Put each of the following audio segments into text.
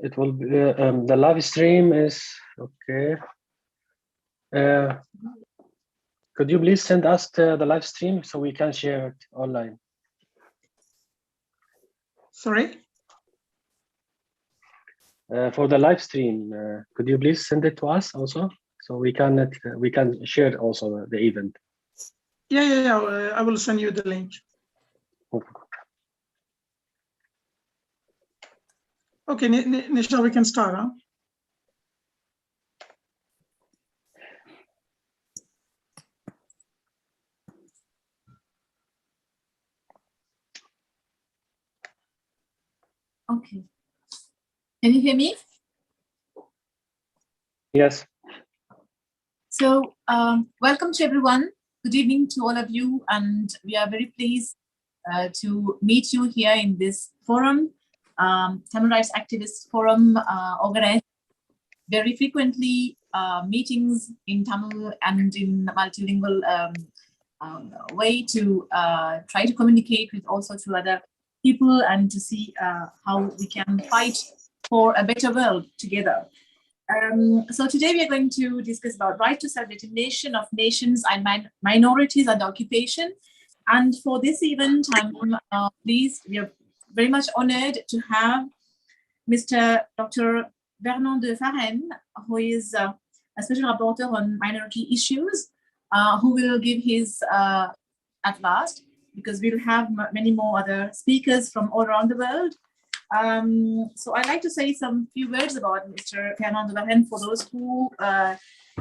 It will be the live stream is okay. Could you please send us the live stream so we can share it online? Sorry? For the live stream, could you please send it to us also so we can share also the event? Yeah. I will send you the link. Okay, Nisha, we can start, huh? Okay. Can you hear me? Yes. So welcome to everyone. Good evening to all of you. And we are very pleased to meet you here in this forum, Tamil Rights Activist Forum, organized very frequently meetings in Tamil and in multilingual way to try to communicate with all sorts of other people and to see how we can fight for a better world together. So today we are going to discuss about right to self-determination of nations and minorities under occupation. And for this event, I'm pleased, we are very much honored to have Mr. Dr. Bernard de Farren, who is a special rapporteur on minority issues, who will give his at last, because we'll have many more other speakers from all around the world. So I'd like to say some few words about Mr. Bernard de Farren for those who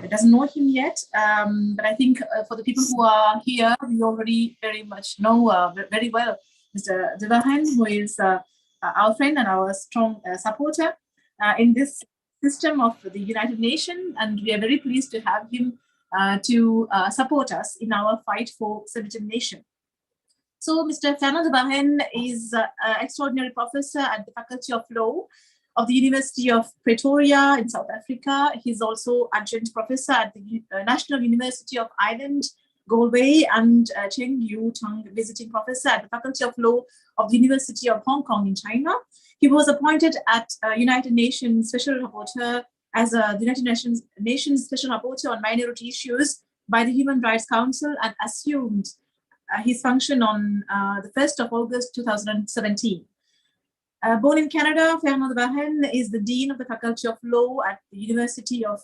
doesn't know him yet. But I think for the people who are here, we already very much know very well Mr. de Farren, who is our friend and our strong supporter in this system of the United Nations. And we are very pleased to have him to support us in our fight for self-determination. So Mr. Bernard de Farren is an extraordinary professor at the Faculty of Law of the University of Pretoria in South Africa. He's also adjunct professor at the National University of Ireland, Galway, and Cheng Yu Tong, visiting professor at the Faculty of Law of the University of Hong Kong in China. He was appointed at United Nations Special Rapporteur as the United Nations Special Rapporteur on Minority Issues by the Human Rights Council and assumed his function on the 1st of August 2017. Born in Canada, Bernard de Farren is the Dean of the Faculty of Law at the University of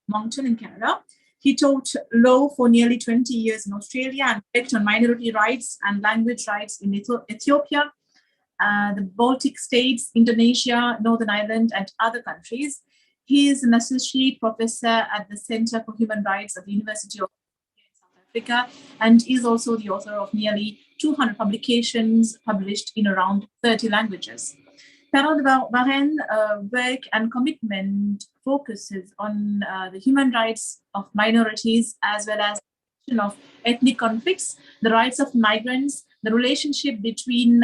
Moncton in Canada. He taught law for nearly 20 years in Australia and worked on minority rights and language rights in Ethiopia, the Baltic states, Indonesia, Northern Ireland, and other countries. He is an associate professor at the Center for Human Rights at the University of Africa, and is also the author of nearly 200 publications published in around 30 languages. Bernard de Farren work and commitment focuses on the human rights of minorities as well as of ethnic conflicts, the rights of migrants, the relationship between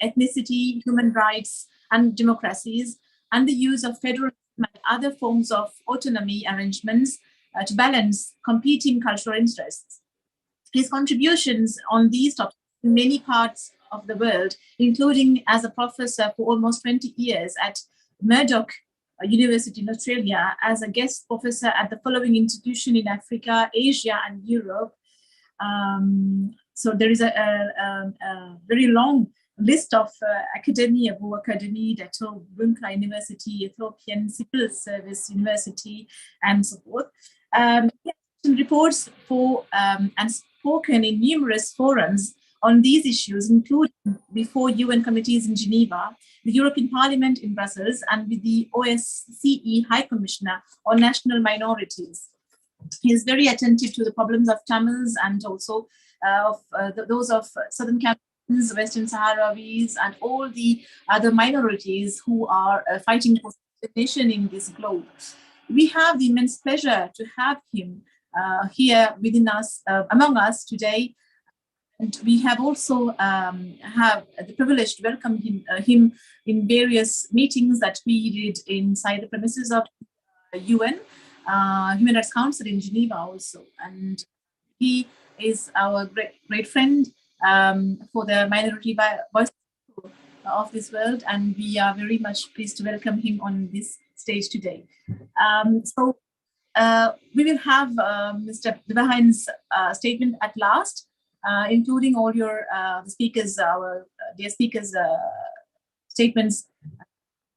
ethnicity, human rights, and democracies, and the use of federalism and other forms of autonomy arrangements to balance competing cultural interests. His contributions on these topics in many parts of the world, including as a professor for almost 20 years at Murdoch University in Australia, as a guest professor at the following institution in Africa, Asia, and Europe. So there is a very long list of academia, Abu Academy, Dato Bunka University, Ethiopian Civil Service University, and so forth. Reports for and spoken in numerous forums on these issues, including before UN committees in Geneva, the European Parliament in Brussels, and with the OSCE High Commissioner on National Minorities. He is very attentive to the problems of Tamils and also of those of Southern Cameroons, Western Sahrawis, and all the other minorities who are fighting for nation in this globe. We have the immense pleasure to have him here within us, among us today. And we have also have the privilege to welcome him in various meetings that we did inside the premises of UN, Human Rights Council in Geneva also. And he is our great friend for the minority voice of this world, and we are very much pleased to welcome him on this stage today. We will have Mr. Devahan's statement at last, including all your speakers, our dear speakers' statements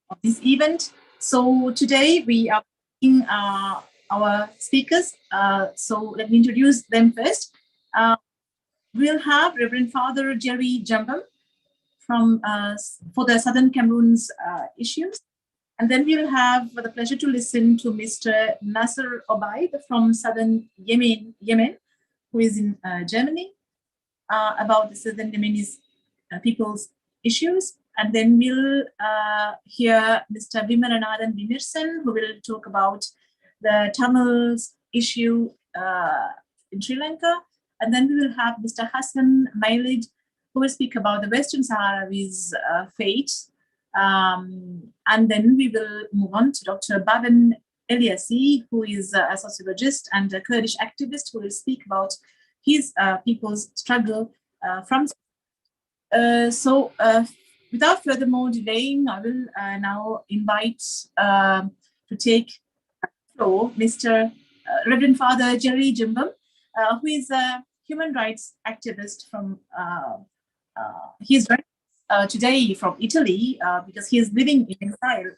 of this event. So today we are in our speakers. So let me introduce them first. We'll have Reverend Father Jerry Jumbam from for the Southern Cameroon's issues. And then we'll have the pleasure to listen to Mr. Nasser Obaid from Southern Yemen, who is in Germany, about the Southern Yemeni people's issues. And then we'll hear Mr. Marinadan Vimerson, who will talk about the Tamils issue in Sri Lanka. And then we will have Mr. Hassan Mailid, who will speak about the Western Sahrawis' fate. And then we will move on to Dr. Baban Eliasi, who is a sociologist and a Kurdish activist, who will speak about his people's struggle from. Without further more delaying, I will now invite to take the floor Mr. Reverend Father Jerry Jumbam, who is a human rights activist from. He's today from Italy because he is living in exile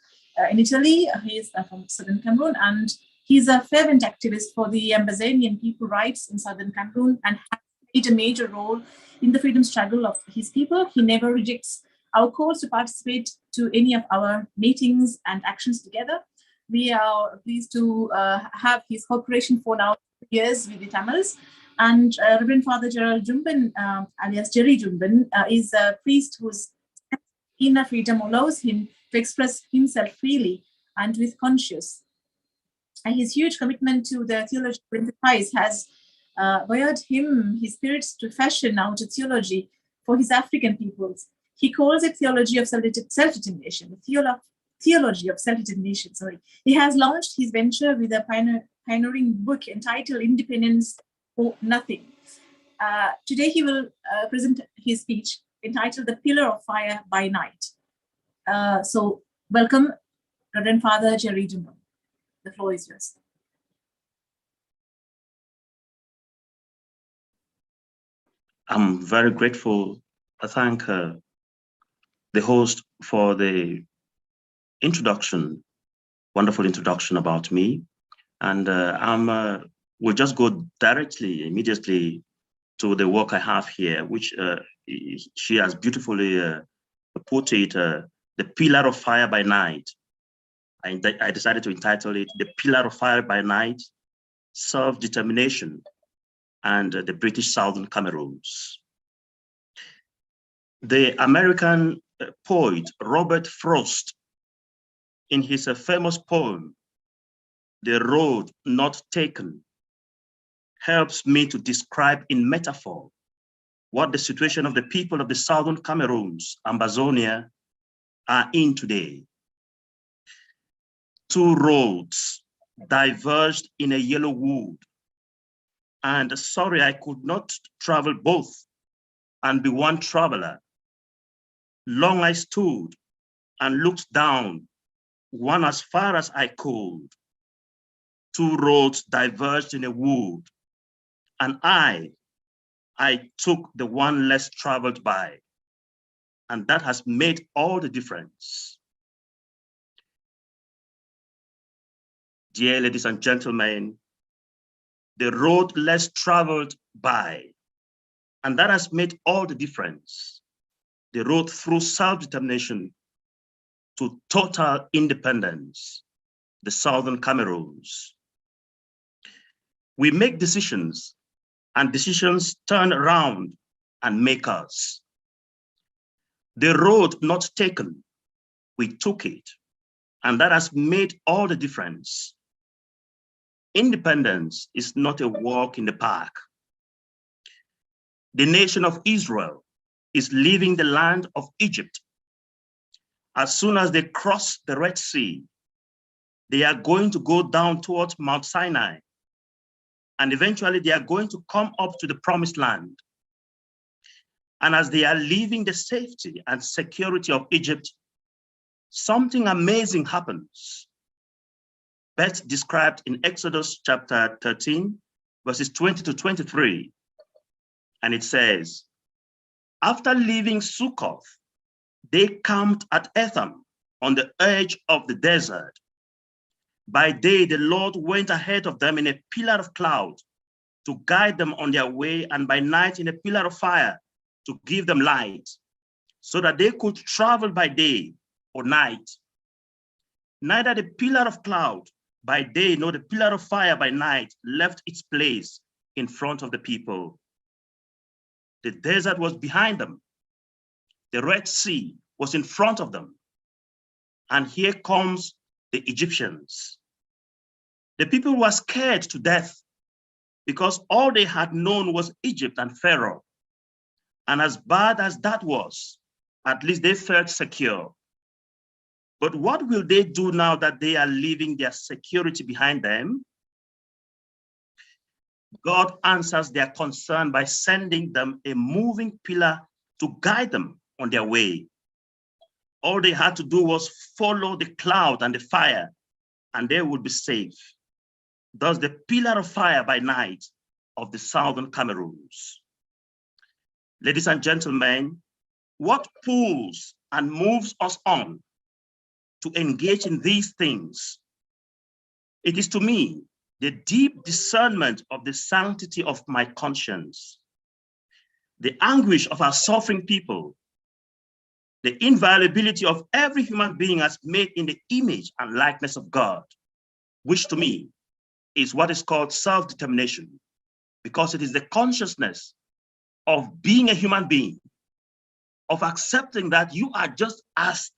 in Italy. He is from Southern Cameroon, and he's a fervent activist for the Ambazonian people rights in Southern Cameroon and has played a major role in the freedom struggle of his people. He never rejects our calls to participate to any of our meetings and actions together. We are pleased to have his cooperation for now years with the Tamils. And Reverend Father Gerald Jumban, alias Jerry Jumban, is a priest whose inner freedom allows him to express himself freely and with conscience. And his huge commitment to the theological enterprise has wired his spirits to fashion out a theology for his African peoples. He calls it theology of self-determination, theology of self-determination, sorry. He has launched his venture with a pioneering book entitled Independence or Nothing. Today he will present his speech entitled The Pillar of Fire by Night. So welcome, Reverend Father Jerry Jumbam. The floor is yours. I'm very grateful. I thank the host for the introduction, wonderful introduction about me. And we'll just go immediately to the work I have here, which she has beautifully put it, The Pillar of Fire by Night. I decided to entitle it The Pillar of Fire by Night, Self-Determination, and the British Southern Cameroons. The American poet Robert Frost, in his famous poem, The Road Not Taken, helps me to describe in metaphor what the situation of the people of the Southern Cameroons, Ambazonia, are in today. Two roads diverged in a yellow wood, and sorry, I could not travel both and be one traveler. Long I stood and looked down, one as far as I could. Two roads diverged in a wood, and I took the one less traveled by, and that has made all the difference. Dear ladies and gentlemen, the road less traveled by, and that has made all the difference. The road through self-determination to total independence, the Southern Cameroons. We make decisions, and decisions turn around and make us. The road not taken, we took it, and that has made all the difference. Independence is not a walk in the park. The nation of Israel is leaving the land of Egypt. As soon as they cross the Red Sea, they are going to go down towards Mount Sinai, and eventually they are going to come up to the promised land. And as they are leaving the safety and security of Egypt, something amazing happens. Best described in Exodus chapter 13, verses 20 to 23. And it says, after leaving Sukkoth, they camped at Etham on the edge of the desert. By day, the Lord went ahead of them in a pillar of cloud to guide them on their way, and by night in a pillar of fire to give them light, so that they could travel by day or night. Neither the pillar of cloud by day nor the pillar of fire by night left its place in front of the people. The desert was behind them. The Red Sea was in front of them. And here comes the Egyptians. The people were scared to death because all they had known was Egypt and Pharaoh. And as bad as that was, at least they felt secure. But what will they do now that they are leaving their security behind them? God answers their concern by sending them a moving pillar to guide them on their way. All they had to do was follow the cloud and the fire, and they would be safe. Thus the pillar of fire by night of the southern Cameroons. Ladies and gentlemen, what pulls and moves us on to engage in these things? It is, to me, the deep discernment of the sanctity of my conscience, the anguish of our suffering people, the inviolability of every human being as made in the image and likeness of God, which to me is what is called self-determination, because it is the consciousness of being a human being, of accepting that you are just as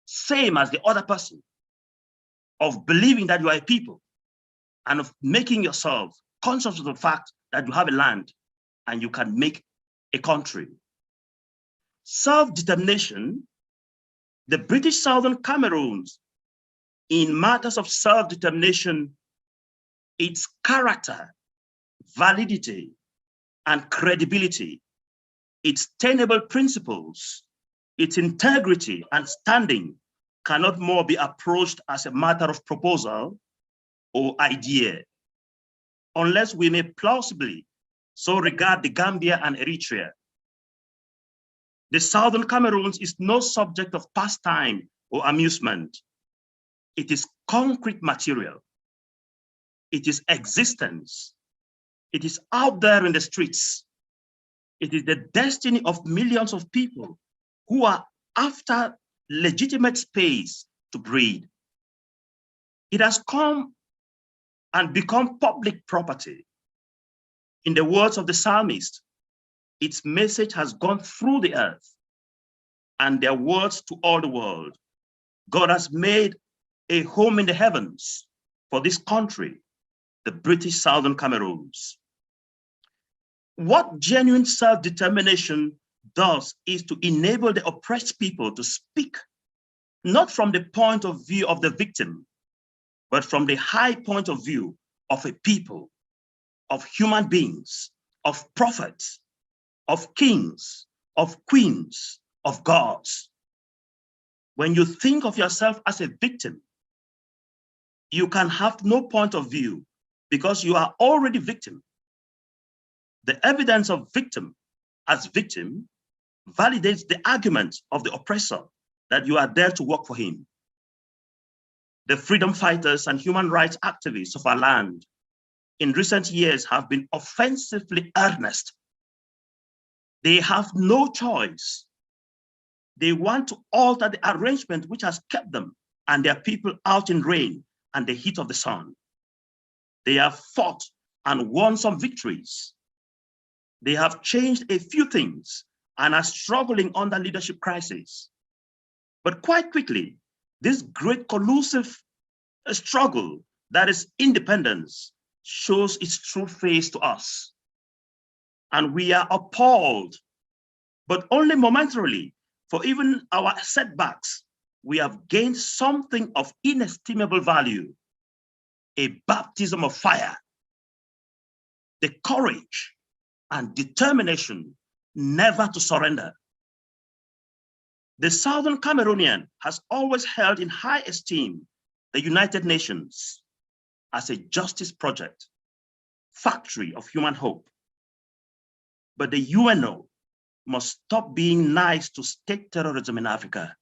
same as the other person, of believing that you are a people, and of making yourself conscious of the fact that you have a land and you can make a country. Self-determination, the British Southern Cameroons, in matters of self-determination, its character, validity, and credibility, its tenable principles, its integrity and standing cannot more be approached as a matter of proposal or idea, unless we may plausibly so regard the Gambia and Eritrea. The Southern Cameroons is no subject of pastime or amusement. It is concrete material. It is existence. It is out there in the streets. It is the destiny of millions of people who are after legitimate space to breathe. It has come and become public property. In the words of the psalmist, its message has gone through the earth, and their words to all the world. God has made a home in the heavens for this country, the British Southern Cameroons. What genuine self-determination does is to enable the oppressed people to speak, not from the point of view of the victim, but from the high point of view of a people, of human beings, of prophets, of kings, of queens, of gods. When you think of yourself as a victim, you can have no point of view because you are already victim. The evidence of victim as victim validates the argument of the oppressor that you are there to work for him. The freedom fighters and human rights activists of our land in recent years have been offensively earnest. They have no choice. They want to alter the arrangement which has kept them and their people out in rain and the heat of the sun. They have fought and won some victories. They have changed a few things and are struggling under leadership crisis. But quite quickly, this great collusive struggle that is independence shows its true face to us. And we are appalled, but only momentarily, for even our setbacks, we have gained something of inestimable value, a baptism of fire, the courage and determination never to surrender. The Southern Cameroonian has always held in high esteem the United Nations as a justice project, factory of human hope. But the UNO must stop being nice to state terrorism in Africa.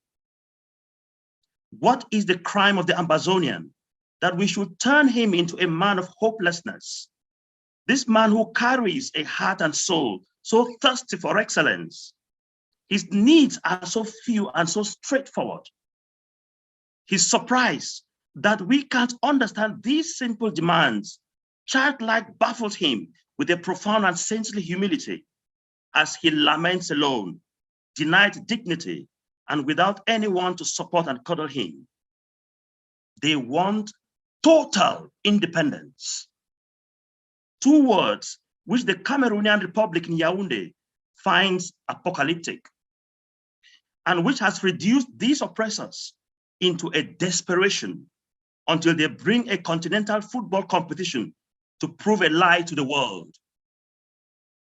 What is the crime of the Amazonian that we should turn him into a man of hopelessness? This man who carries a heart and soul so thirsty for excellence. His needs are so few and so straightforward. He's surprised that we can't understand these simple demands. Childlike baffles him with a profound and saintly humility as he laments alone, denied dignity, and without anyone to support and cuddle him. They want total independence. Two words which the Cameroonian Republic in Yaoundé finds apocalyptic, and which has reduced these oppressors into a desperation until they bring a continental football competition to prove a lie to the world.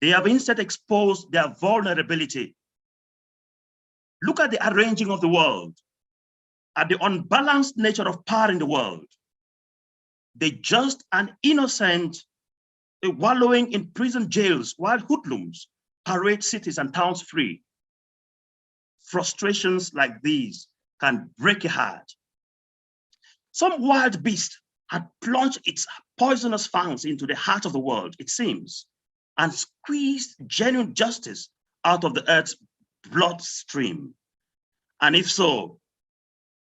They have instead exposed their vulnerability. Look at the arranging of the world, at the unbalanced nature of power in the world. The just and innocent wallowing in prison jails while hoodlums parade cities and towns free. Frustrations like these can break a heart. Some wild beast had plunged its poisonous fangs into the heart of the world, it seems, and squeezed genuine justice out of the earth's bloodstream. And if so,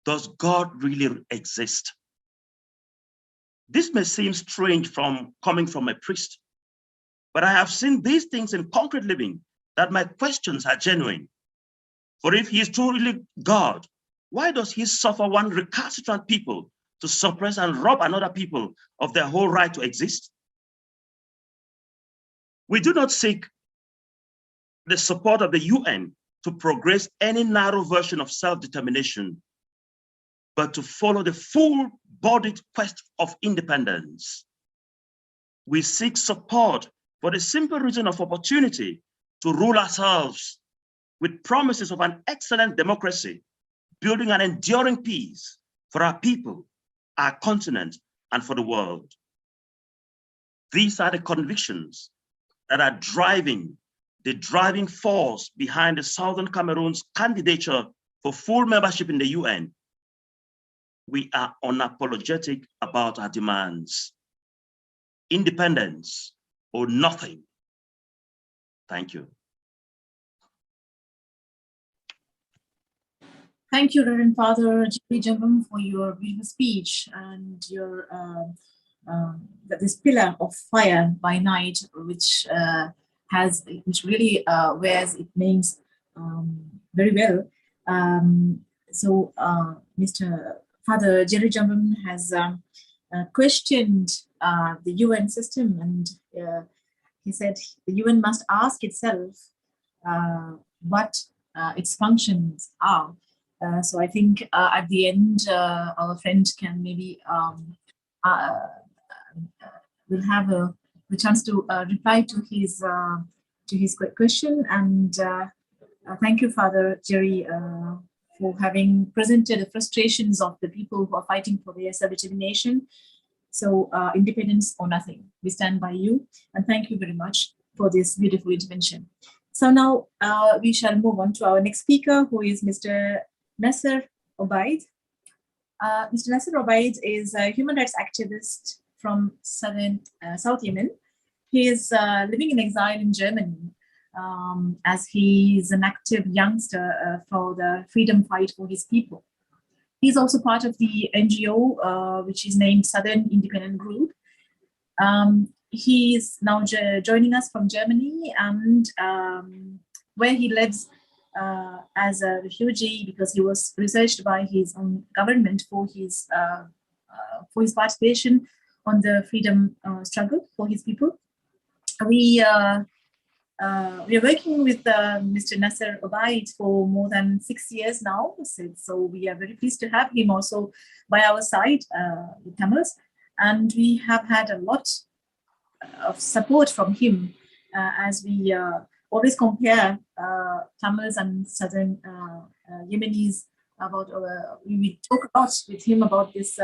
does God really exist? This may seem strange coming from a priest, but I have seen these things in concrete living that my questions are genuine. For if he is truly God, why does he suffer one recalcitrant people to suppress and rob another people of their whole right to exist? We do not seek the support of the UN to progress any narrow version of self-determination, but to follow the full-bodied quest of independence. We seek support for the simple reason of opportunity to rule ourselves with promises of an excellent democracy, building an enduring peace for our people, our continent, and for the world. These are the convictions that are the driving force behind the Southern Cameroon's candidature for full membership in the UN. We are unapologetic about our demands. Independence or nothing. Thank you. Thank you, Reverend Father Jerry Jambam, for your beautiful speech and your this pillar of fire by night, which really wears its names very well. So Mr. Father Jerry Jambam has questioned the UN system, and he said the UN must ask itself what its functions are. So I think at the end, our friend can maybe will have the chance to reply to his question. And thank you, Father Jerry, for having presented the frustrations of the people who are fighting for their self-determination. So independence or nothing. We stand by you, and thank you very much for this beautiful intervention. So now we shall move on to our next speaker, who is Mr. Nasser Obaid. Mr. Nasser Obaid is a human rights activist from South Yemen. He is living in exile in Germany, as he is an active youngster for the freedom fight for his people. He's also part of the NGO, which is named Southern Independent Group. He is now joining us from Germany, and where he lives as a refugee, because he was researched by his own government for his participation on the freedom struggle for his people. We are working with Mr. Nasser Obaid for more than 6 years now, so we are very pleased to have him also by our side with Tamils, and we have had a lot of support from him as we always compare Tamils and southern Yemenis about. We talk a lot with him about this.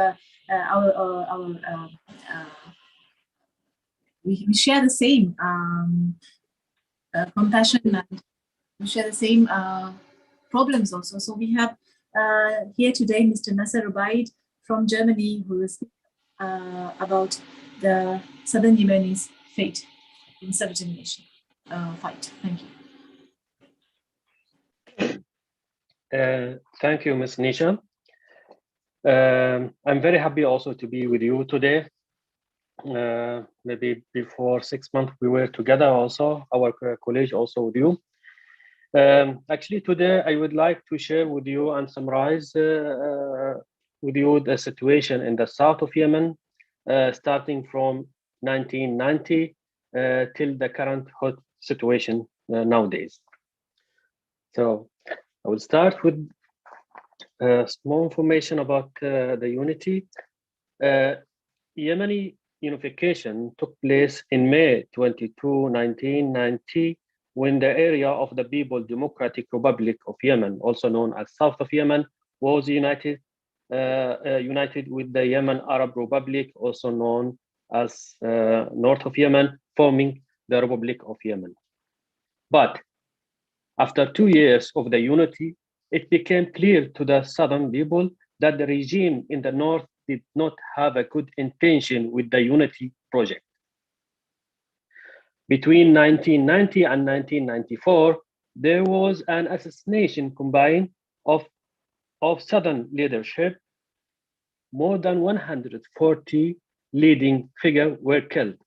We share the same compassion, and we share the same problems also. So we have here today Mr. Nasser Rubaid from Germany, who will speak about the Southern Yemenis' fate in self-determination fight. Thank you. Thank you, Ms. Nisha. I'm very happy also to be with you today. Maybe before 6 months we were together also, our college also with you. Actually today I would like to share with you and summarize with you the situation in the south of Yemen, starting from 1990 till the current hot situation nowadays. So I will start with small information about the unity. Yemeni Unification took place in May 22, 1990, when the area of the People's Democratic Republic of Yemen, also known as South of Yemen, was united with the Yemen Arab Republic, also known as North of Yemen, forming the Republic of Yemen. But after 2 years of the unity, it became clear to the southern people that the regime in the north did not have a good intention with the unity project. Between 1990 and 1994, there was an assassination combined of southern leadership. More than 140 leading figures were killed.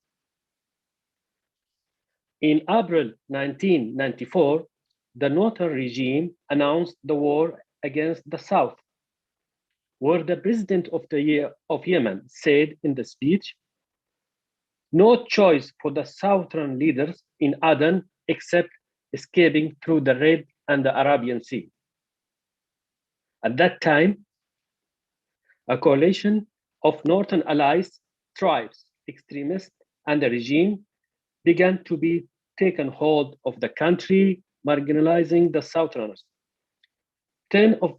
In April 1994, the northern regime announced the war against the south, where the president of Yemen said in the speech, "No choice for the southern leaders in Aden except escaping through the Red and the Arabian Sea." At that time, a coalition of northern allies, tribes, extremists, and the regime began to be taken hold of the country, marginalizing the southerners. Tens of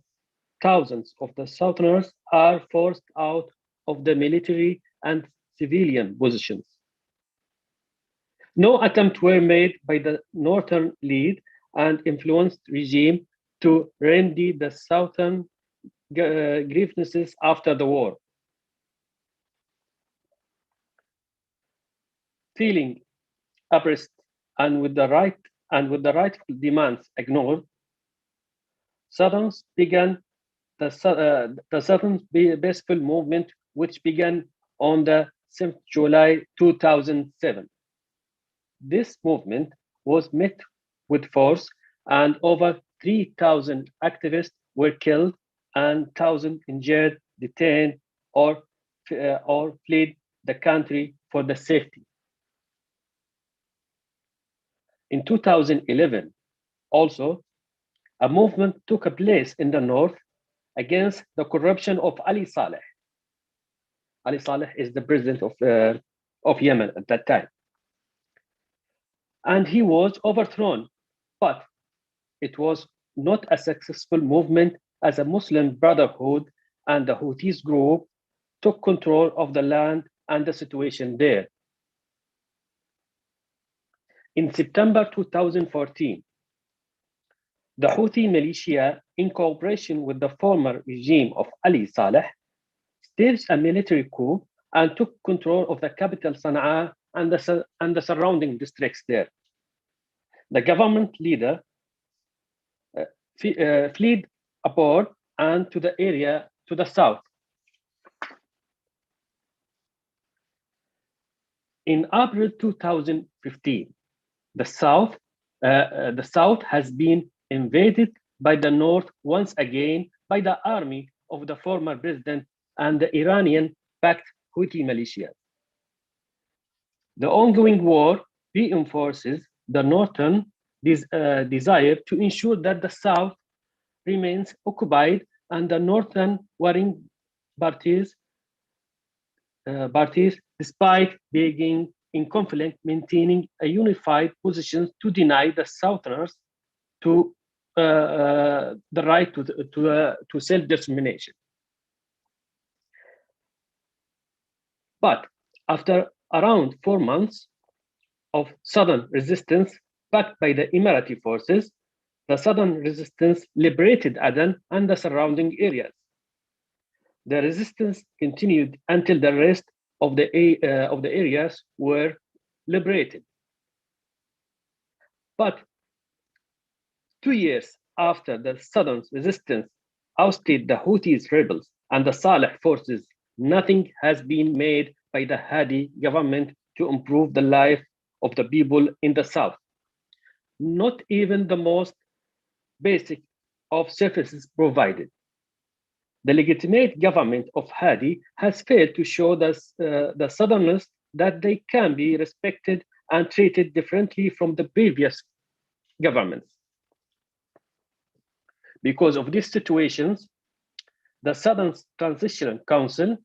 thousands of the southerners are forced out of the military and civilian positions. No attempt were made by the northern lead and influenced regime to remedy the southern grievances after the war. Feeling oppressed and with the rightful demands ignored, Southerns began the Southern Peaceful Movement, which began on the 7th July 2007. This movement was met with force, and over 3,000 activists were killed and 1,000 injured, detained, or fled the country for the safety. In 2011, also, a movement took place in the north against the corruption of Ali Saleh. Ali Saleh is the president of Yemen at that time. And he was overthrown, but it was not a successful movement as a Muslim Brotherhood and the Houthis group took control of the land and the situation there. In September 2014, the Houthi militia, in cooperation with the former regime of Ali Saleh, staged a military coup and took control of the capital Sana'a and the surrounding districts there. The government leader fled abroad and to the area to the south. In April 2015, the south has been invaded by the north once again by the army of the former president and the Iranian-backed Houthi militia. The ongoing war reinforces the northern desire to ensure that the south remains occupied and the northern warring parties, despite begging in conflict, maintaining a unified position to deny the Southerners to the right to self-determination. But after around 4 months of Southern resistance backed by the Emirati forces, the Southern resistance liberated Aden and the surrounding areas. The resistance continued until the rest of the areas were liberated. But 2 years after the Southern resistance ousted the Houthis rebels and the Saleh forces, nothing has been made by the Hadi government to improve the life of the people in the south. Not even the most basic of services provided. The legitimate government of Hadi has failed to show the Southerners that they can be respected and treated differently from the previous governments. Because of these situations, the Southern Transition Council,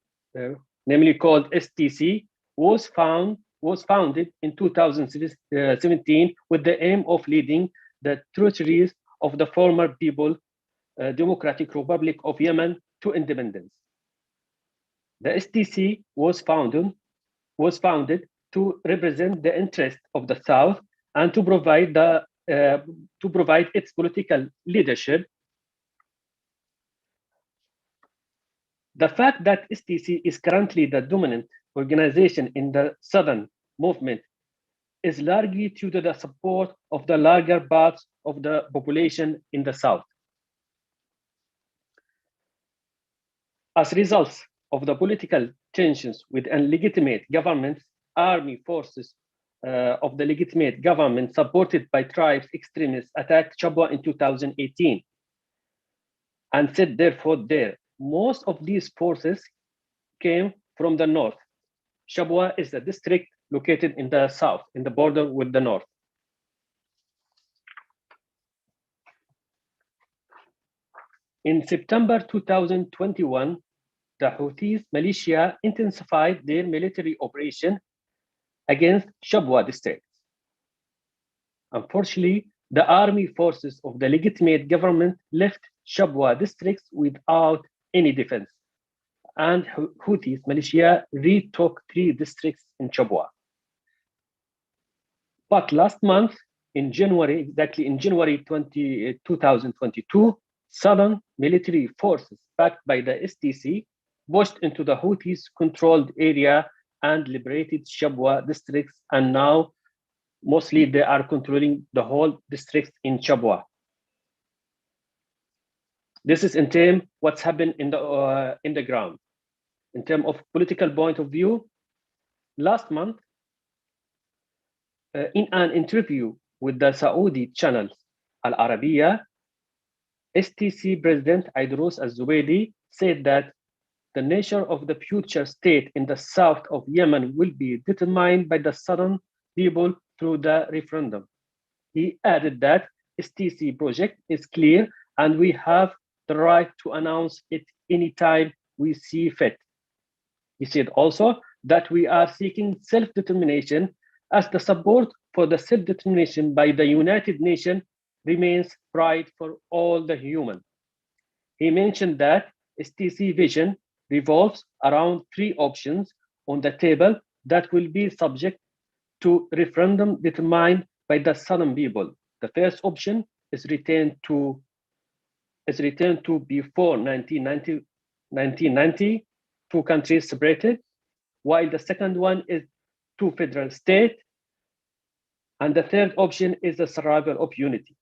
namely called STC, was founded in 2017 with the aim of leading the territories of the former Democratic Republic of Yemen to independence. The STC was founded to represent the interest of the South and to provide its political leadership. The fact that STC is currently the dominant organization in the Southern movement is largely due to the support of the larger parts of the population in the South. As a result of the political tensions with illegitimate governments, army forces of the legitimate government supported by tribes extremists attacked Shabwa in 2018 and set their foot there. Most of these forces came from the north. Shabwa is a district located in the south, in the border with the north. In September 2021, the Houthis militia intensified their military operation against Shabwa district. Unfortunately, the army forces of the legitimate government left Shabwa districts without any defense, and Houthis militia retook 3 districts in Shabwa. But last month, in January 2022, Southern military forces backed by the STC pushed into the Houthis controlled area and liberated Shabwa districts, and now mostly they are controlling the whole districts in Shabwa. This is in terms what's happened in the ground. In terms of political point of view, last month, in an interview with the Saudi channel Al Arabiya, STC President Idrous Al-Zubaydi said that the nature of the future state in the south of Yemen will be determined by the southern people through the referendum. He added that STC project is clear and we have the right to announce it anytime we see fit. He said also that we are seeking self-determination as the support for the self-determination by the United Nations remains right for all the human. He mentioned that STC vision revolves around 3 options on the table that will be subject to referendum determined by the southern people. The first option is returned to before 1990, 2 countries separated, while the second one is 2 federal states, and the third option is the survival of unity.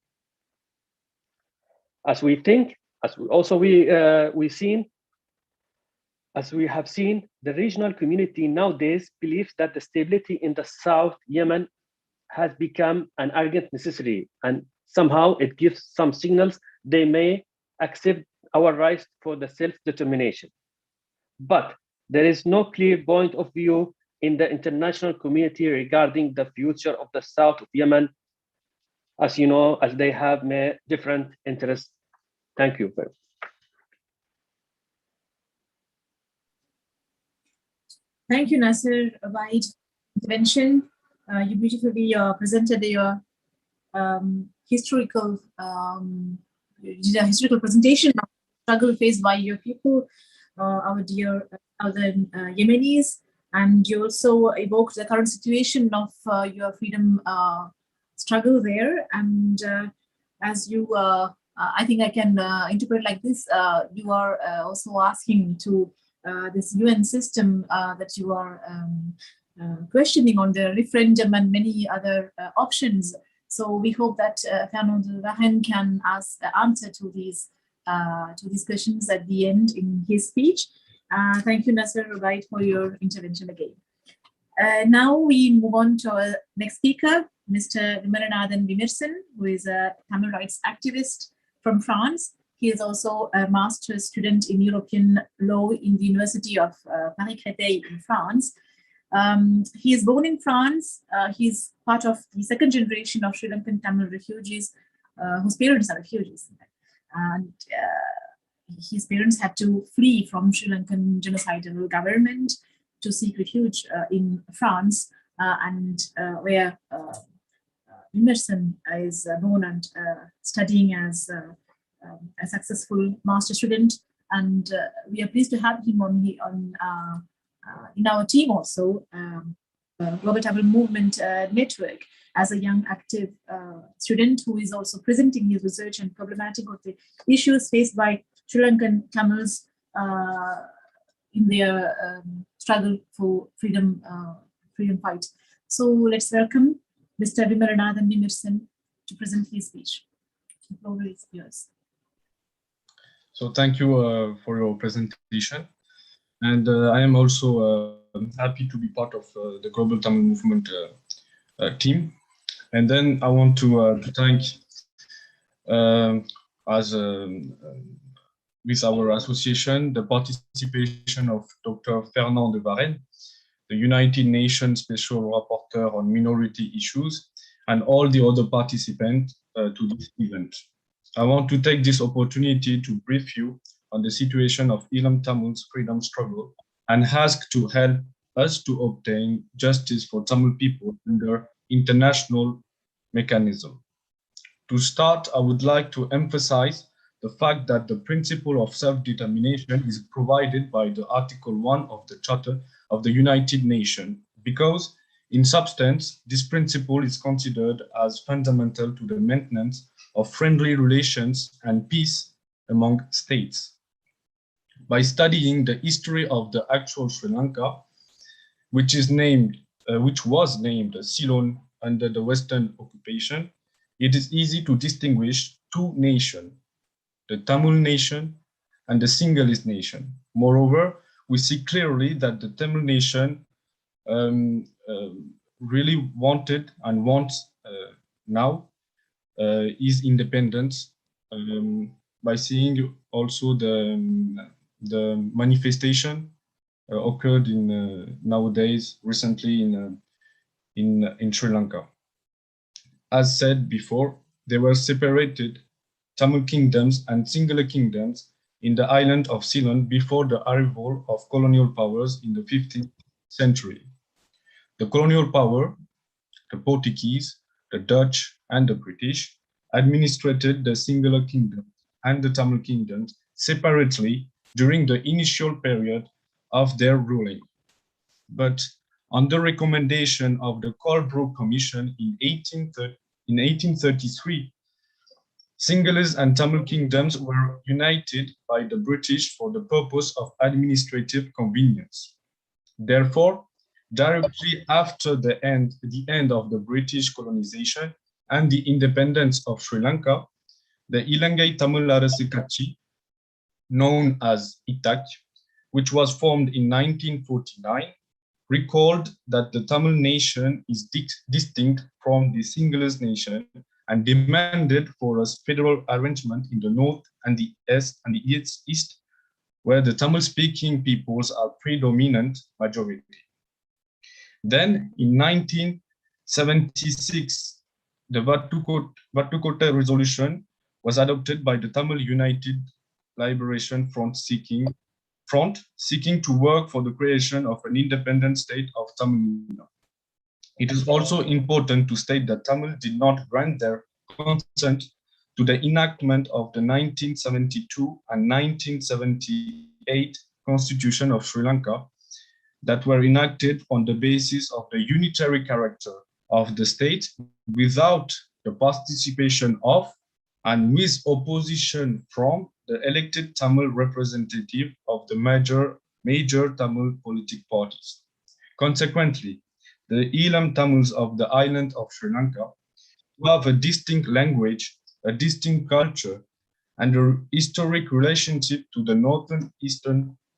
As we have seen, the regional community nowadays believes that the stability in the South Yemen has become an urgent necessity, and somehow it gives some signals they may accept our rights for the self-determination. But there is no clear point of view in the international community regarding the future of the South of Yemen, as you know, as they have different interests. Thank you very much. Thank you, Nasser, Abaid. intervention. You beautifully presented your historical historical presentation of struggle faced by your people, our dear southern Yemenis, and you also evoked the current situation of your freedom struggle there. And as you, I think I can interpret like this, you are also asking to this UN system that you are questioning on the referendum and many other options. So we hope that Fernand Vahen can answer to these questions at the end in his speech. Thank you, Nasser Rubaid, for your intervention again. Now we move on to our next speaker, Mr. Marinadan Vimerson, who is a Tamil rights activist from France. He is also a master's student in European law in the University of Paris-Créteil in France. He is born in France. He's part of the second generation of Sri Lankan Tamil refugees whose parents are refugees. And his parents had to flee from Sri Lankan genocidal government to seek refuge in France, and where Vimerson is known and studying as a successful master student. And we are pleased to have him in our team also, Global Tamil Movement Network, as a young active student who is also presenting his research and problematic of the issues faced by Sri Lankan Tamils in their struggle for freedom fight. So let's welcome Mr. Marinadan Vimerson to present his speech. The floor is yours. So thank you for your presentation. And I am also happy to be part of the Global Tamil Movement team. And then I want to thank, with our association, the participation of Dr. Fernand Vahen, the United Nations Special Rapporteur on Minority Issues, and all the other participants to this event. I want to take this opportunity to brief you on the situation of Ilam Tamil's freedom struggle and ask to help us to obtain justice for Tamil people under international mechanism. To start, I would like to emphasize the fact that the principle of self-determination is provided by the Article 1 of the Charter of the United Nations, because in substance, this principle is considered as fundamental to the maintenance of friendly relations and peace among states. By studying the history of the actual Sri Lanka, which was named Ceylon under the Western occupation, it is easy to distinguish two nations, the Tamil nation and the Sinhalese nation. Moreover, we see clearly that the Tamil nation really wanted and wants now is independence, by seeing also the manifestation occurred in nowadays recently in Sri Lanka. As said before, there were separated Tamil kingdoms and singular kingdoms in the island of Ceylon before the arrival of colonial powers in the 15th century. The colonial power, the Portuguese, the Dutch, and the British, administrated the singular kingdom and the Tamil kingdoms separately during the initial period of their ruling. But on the recommendation of the Colebrook Commission in 1833, Sinhalese and Tamil kingdoms were united by the British for the purpose of administrative convenience. Therefore, directly after the end of the British colonization and the independence of Sri Lanka, the Ilangai Tamil Arasu Katchi, known as ITAC, which was formed in 1949, recalled that the Tamil nation is distinct from the Sinhalese nation and demanded for a federal arrangement in the north and the east, where the Tamil-speaking peoples are predominant majority. Then, in 1976, the Vattukotta Resolution was adopted by the Tamil United Liberation Front seeking to work for the creation of an independent state of Tamil Nadu. It is also important to state that Tamil did not grant their consent to the enactment of the 1972 and 1978 Constitution of Sri Lanka that were enacted on the basis of the unitary character of the state without the participation of and with opposition from the elected Tamil representative of the major Tamil political parties. Consequently, the Elam Tamils of the island of Sri Lanka, who have a distinct language, a distinct culture, and a historic relationship to the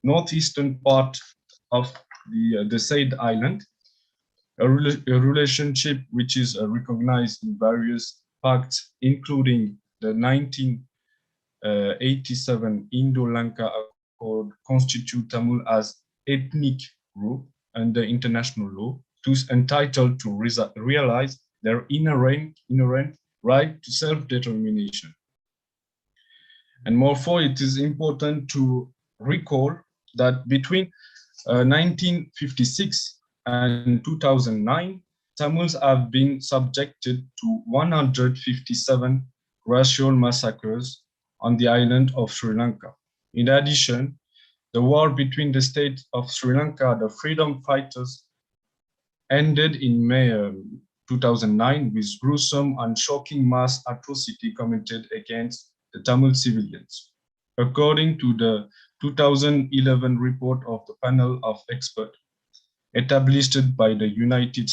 northeastern part of the said island, a relationship which is recognized in various pacts, including the 1987 Indo-Lanka Accord constitute Tamil as ethnic group under international law, thus entitled to realize their inherent right to self-determination. And moreover, it is important to recall that between 1956 and 2009, Tamils have been subjected to 157 racial massacres on the island of Sri Lanka. In addition, the war between the state of Sri Lanka, the freedom fighters, ended in May 2009 with gruesome and shocking mass atrocity committed against the Tamil civilians. According to the 2011 report of the panel of experts established by the United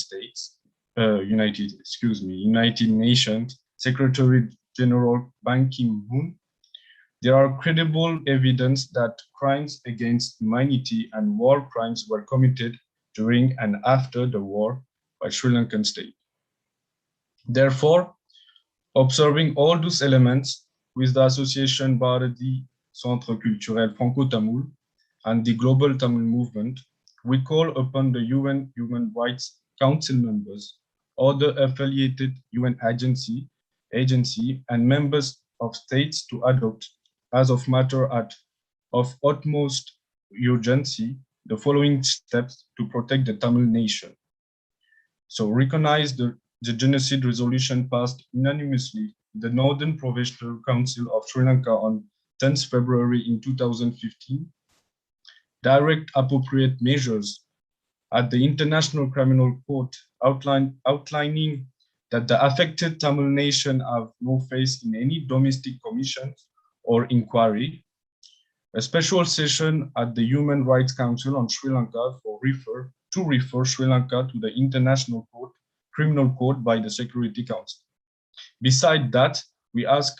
Nations Secretary General Ban Ki-moon, there are credible evidence that crimes against humanity and war crimes were committed during and after the war by Sri Lankan state. Therefore, observing all those elements with the association Bharati Centre Culturel Franco-Tamil and the Global Tamil Movement, we call upon the UN Human Rights Council members, other affiliated UN agency and members of states to adopt, as of matter of utmost urgency, the following steps to protect the Tamil nation. So recognize the genocide resolution passed unanimously in the Northern Provincial Council of Sri Lanka on 10th February in 2015. Direct appropriate measures at the International Criminal Court outlining that the affected Tamil nation have no face in any domestic commissions or inquiry. A special session at the Human Rights Council on Sri Lanka to refer Sri Lanka to the International Criminal Court by the Security Council. Besides that, we ask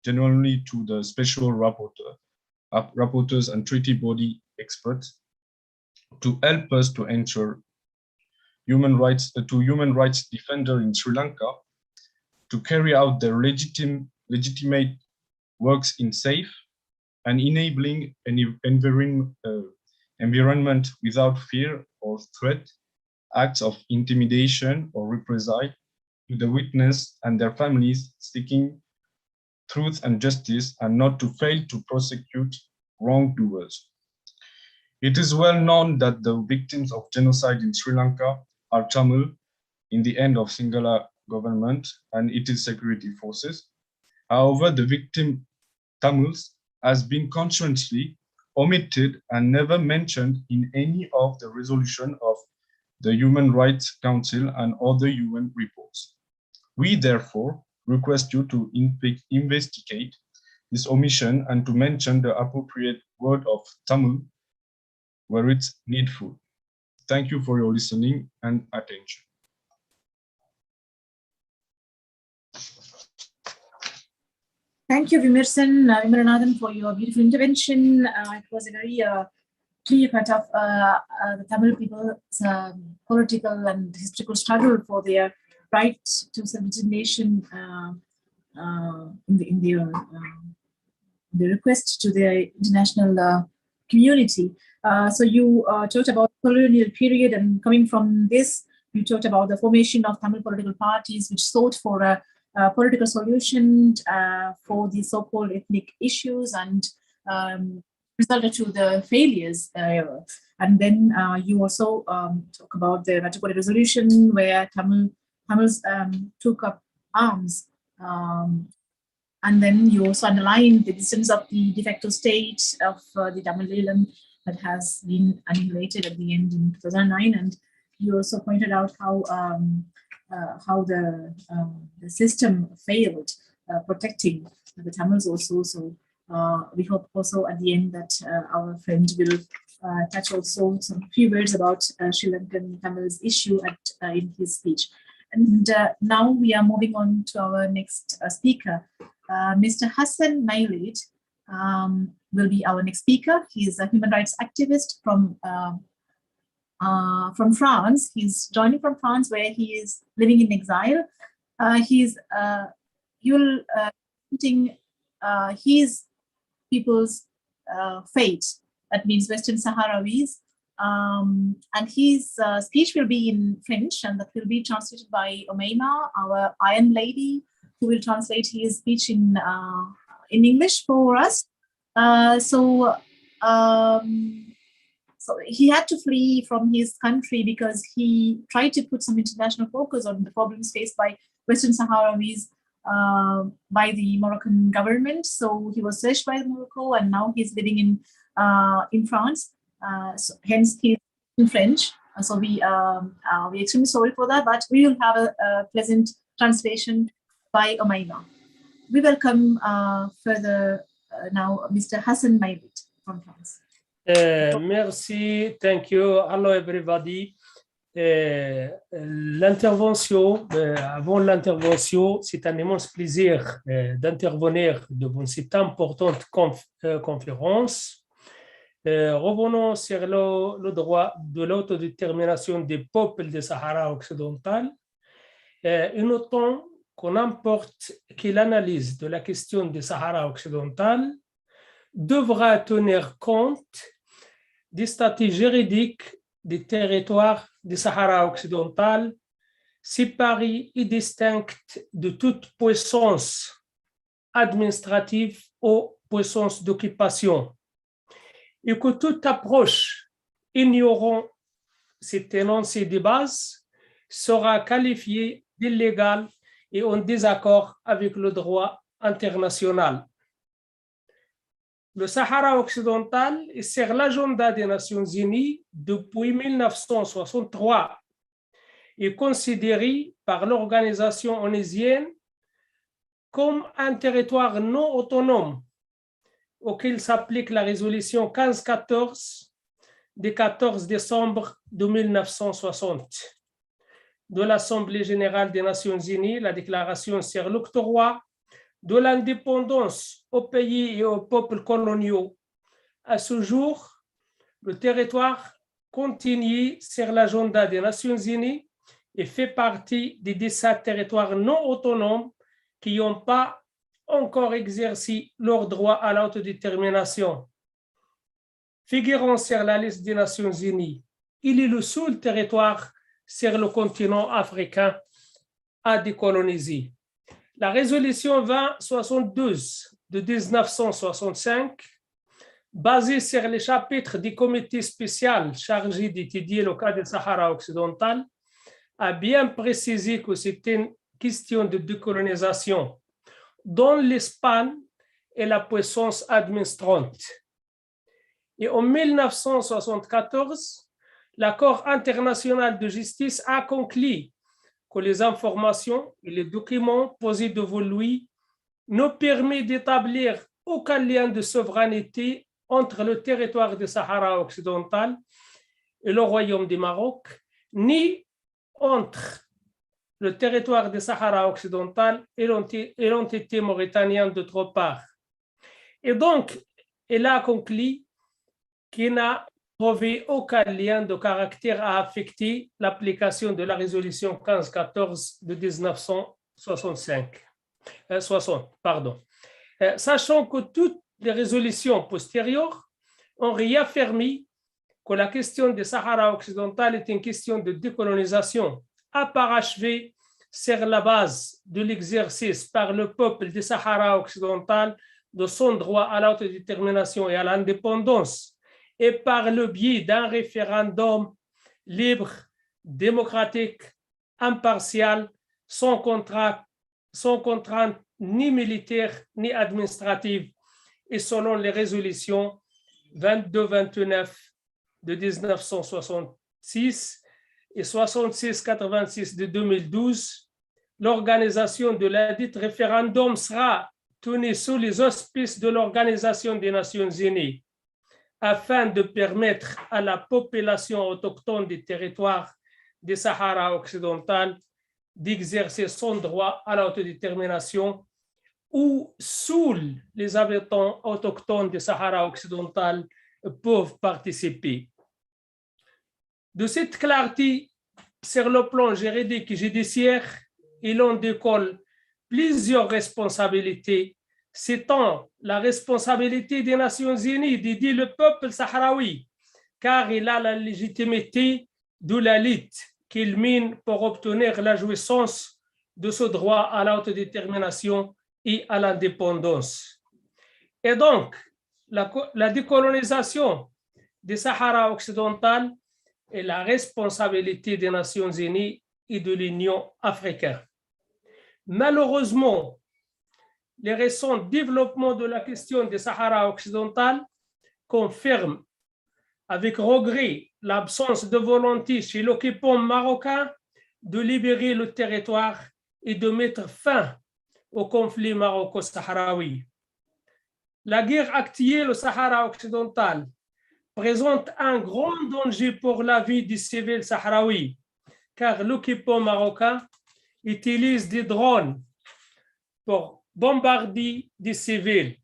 generally to the special rapporteurs and treaty body experts to help us to ensure human rights defender in Sri Lanka to carry out their legitimate works in safe and enabling an environment without fear or threat, acts of intimidation or reprisal to the witness and their families seeking truth and justice, and not to fail to prosecute wrongdoers. It is well known that the victims of genocide in Sri Lanka are Tamil in the end of Sinhala government and its security forces. However, the victim Tamils has been consciously omitted and never mentioned in any of the resolution of the Human Rights Council and other UN reports. We therefore request you to investigate this omission and to mention the appropriate word of Tamil where it's needful. Thank you for your listening and attention. Thank you, Vimerson, for your beautiful intervention. It was a very clear cut of the Tamil people's political and historical struggle for their right to self-determination in the request to the international community. So you talked about the colonial period, and coming from this, you talked about the formation of Tamil political parties which sought for a political solution for the so-called ethnic issues and resulted to the failures. And then you also talk about the Metropolitan Resolution where Tamils took up arms. And then you also underline the existence of the de facto state of the Tamil Eelam that has been annihilated at the end in 2009. And you also pointed out how the system failed protecting the Tamils also. So we hope also at the end that our friend will touch also some few words about Sri Lankan Tamils issue in his speech. And now we are moving on to our next speaker. Mr. Hassan Mailid will be our next speaker. He is a human rights activist from France. He's joining from France, where he is living in exile. He's putting his people's fate. That means Western Sahrawis. And his speech will be in French, and that will be translated by Omeima, our Iron Lady, who will translate his speech in English for us. So he had to flee from his country because he tried to put some international focus on the problems faced by Western Sahrawis by the Moroccan government. So he was searched by Morocco, and now he's living in France. So hence he's in French. So we're extremely sorry for that, but we will have a pleasant translation by Omeima. We welcome further now Mr. Hassan Mailid from France. Merci, thank you. Hello everybody. L'intervention, avant l'intervention, c'est un immense plaisir d'intervenir devant cette importante conférence. Revenons sur le droit de l'autodétermination des peuples du Sahara occidental. Et notons qu'on importe que l'analyse de la question du Sahara occidental devra tenir compte des statuts juridiques des territoires du Sahara occidental, séparés et distincts de toute puissance administrative ou puissance d'occupation, et que toute approche ignorant cet énoncé de base sera qualifiée d'illégale et en désaccord avec le droit international. Le Sahara occidental est sur l'agenda des Nations Unies depuis 1963 et considéré par l'organisation onusienne comme un territoire non autonome auquel s'applique la résolution 1514 du 14 décembre de 1960 de l'Assemblée générale des Nations Unies, la déclaration sur l'octroi de l'indépendance aux pays et aux peuples coloniaux. À ce jour, le territoire continue sur l'agenda des Nations Unies et fait partie des 17 territoires non autonomes qui n'ont pas encore exercé leur droit à l'autodétermination. Figurant sur la liste des Nations Unies, il est le seul territoire sur le continent africain à décoloniser. La résolution 2072 de 1965, basée sur les chapitres du comité spécial chargé d'étudier le cas du Sahara occidental, a bien précisé que c'est une question de décolonisation dont l'Espagne est la puissance administrante. Et en 1974, l'accord international de justice a conclu que les informations et les documents posés devant lui ne permettent d'établir aucun lien de souveraineté entre le territoire du Sahara occidental et le Royaume du Maroc, ni entre le territoire du Sahara occidental et l'entité mauritanienne d'autre part. Et donc, elle a conclu qu'il n'a trouvé aucun lien de caractère à affecter l'application de la résolution 1514 de 1960. Sachant que toutes les résolutions postérieures ont réaffirmé que la question du Sahara occidental est une question de décolonisation à parachever sur la base de l'exercice par le peuple du Sahara occidental de son droit à l'autodétermination et à l'indépendance, et par le biais d'un référendum libre, démocratique, impartial, sans contrainte ni militaire ni administrative, et selon les résolutions 22-29 de 1966 et 66-86 de 2012, l'organisation de ladite référendum sera tenue sous les auspices de l'Organisation des Nations Unies afin de permettre à la population autochtone des territoires du Sahara occidental d'exercer son droit à l'autodétermination où seuls les habitants autochtones du Sahara occidental peuvent participer. De cette clarté sur le plan juridique et judiciaire, il en découle plusieurs responsabilités, citant la responsabilité des Nations Unies d'aider le peuple sahraoui, car il a la légitimité de la lutte qu'il mène pour obtenir la jouissance de ce droit à l'autodétermination et à l'indépendance. Et donc, la décolonisation du Sahara occidental est la responsabilité des Nations Unies et de l'Union africaine. Malheureusement, les récents développements de la question du Sahara occidental confirment avec regret l'absence de volonté chez l'occupant marocain de libérer le territoire et de mettre fin au conflit maroco-sahraoui. La guerre actuelle au Sahara occidental présente un grand danger pour la vie des civils sahraouis, car l'occupant marocain utilise des drones pour bombarder des civils,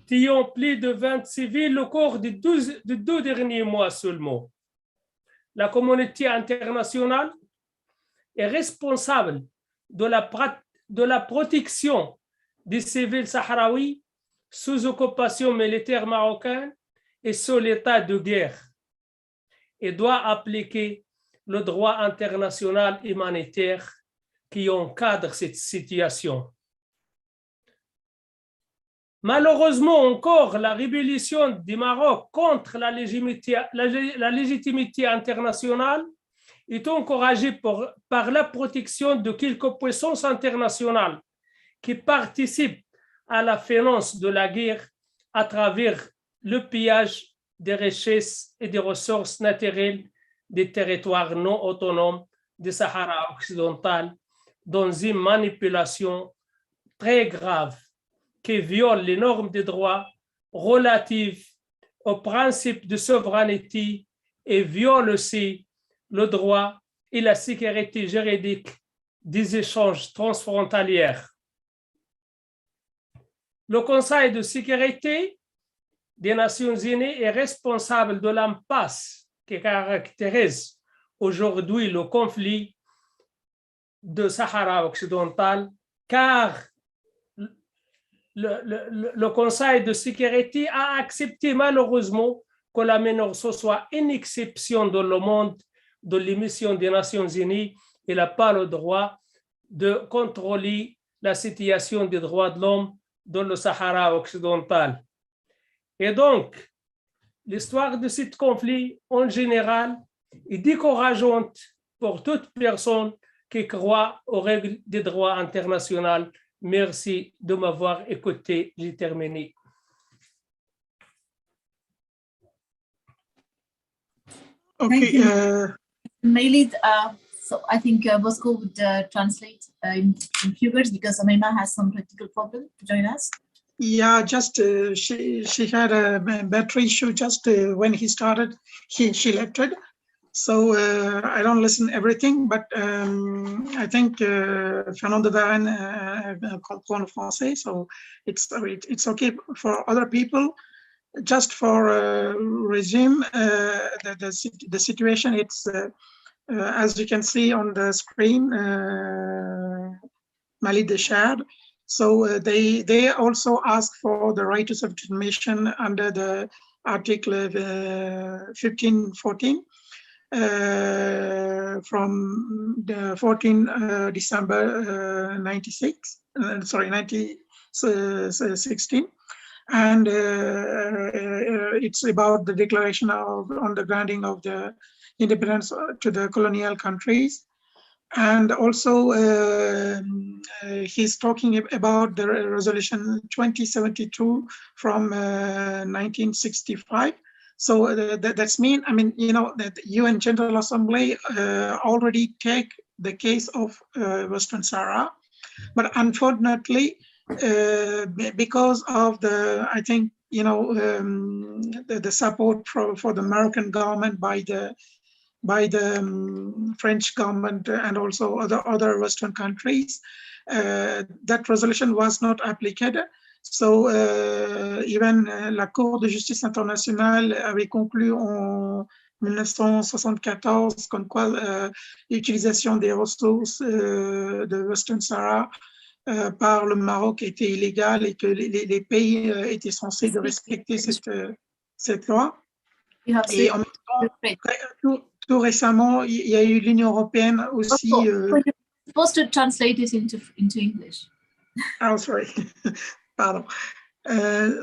tuant plus de 20 civils au cours des 2 derniers mois seulement. La communauté internationale est responsable de la protection des civils sahraouis sous occupation militaire marocaine et sous l'état de guerre et doit appliquer le droit international humanitaire qui encadre cette situation. Malheureusement encore, la rébellion du Maroc contre la légitimité internationale est encouragée par la protection de quelques puissances internationales qui participent à la finance de la guerre à travers le pillage des richesses et des ressources naturelles des territoires non autonomes du Sahara occidental dans une manipulation très grave qui viole les normes des droits relatives au principe de souveraineté et viole aussi le droit et la sécurité juridique des échanges transfrontaliers. Le Conseil de sécurité des Nations Unies est responsable de l'impasse qui caractérise aujourd'hui le conflit de Sahara occidental, car le Conseil de sécurité a accepté malheureusement que la MINURSO soit une exception dans le monde de l'émission des Nations Unies. Il n'a pas le droit de contrôler la situation des droits de l'homme dans le Sahara occidental. Et donc, l'histoire de ce conflit en général est décourageante pour toute personne qui croit aux règles des droits internationaux. Merci de m'avoir écouté. J'ai terminé. Okay. Mailid, so I think Bosco would translate in few words because Amima has some technical problem to join us. Yeah, just she had a battery issue just when he started. She left it, so I don't listen everything. But I think Fernand de Varenne comprend français, so it's okay for other people. Just for resume the situation, it's as you can see on the screen, Mali shared. So they also ask for the right to self-determination under the Article 1514 from the 14 December 1916. and it's about the declaration on the granting of the independence to the colonial countries. And also he's talking about the resolution 2072 from 1965. So that's mean, I mean, you know, that the UN General Assembly already take the case of Western Sahara, but unfortunately, because of the, I think, you know, the support for the American government by the French government and also other Western countries, that resolution was not applied. So even la Cour de justice internationale avait conclu en 1974 comme quoi l'utilisation des ressources de Western Sahara par le Maroc était illégale et que les pays étaient censés de respecter cette loi. Et en même temps, tout récemment, il y a eu l'Union européenne aussi. You're supposed to translate it into English. Oh, sorry. Pardon.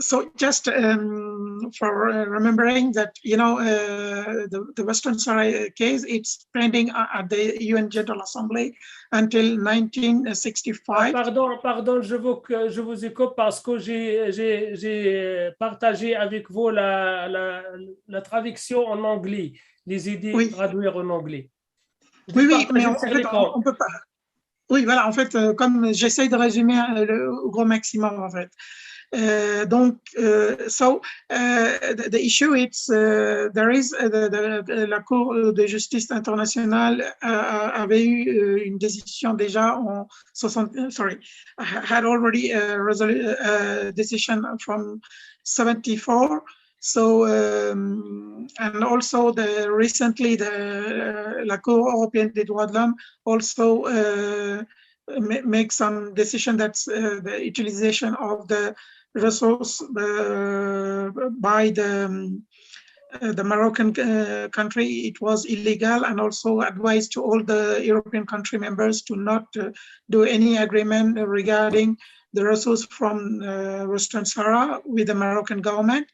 So just for remembering that, you know, the Western Sahara case, it's pending at the UN General Assembly until 1965. Pardon, je vous écoute parce que j'ai partagé avec vous la traduction en anglais, les idées Oui. traduire en anglais. Oui, mais en fait, on peut pas. Oui, voilà, en fait, comme j'essaie de résumer au gros maximum, en fait. Donc, so the issue is there is la Cour de justice internationale avait eu une décision déjà en 60, sorry, had already a decision from 74. So and also recently la Cour européenne des droits de l'homme also make some decision that's the utilization of the resource by the Moroccan country, it was illegal, and also advised to all the European country members to not do any agreement regarding the resource from Western Sahara with the Moroccan government.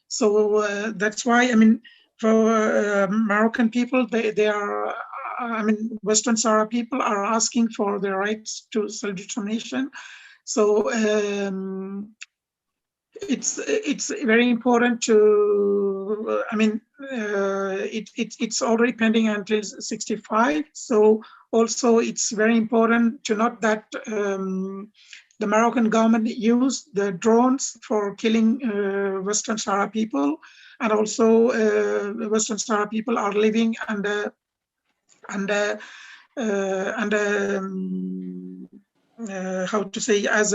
So that's why, I mean, for Moroccan people, they are, I mean, Western Sahara people are asking for their rights to self-determination. So it's very important to, I mean, it's already pending until 65. So also it's very important to note that the Moroccan government used the drones for killing Western Sahara people, and also Western Sahara people are living under how to say, as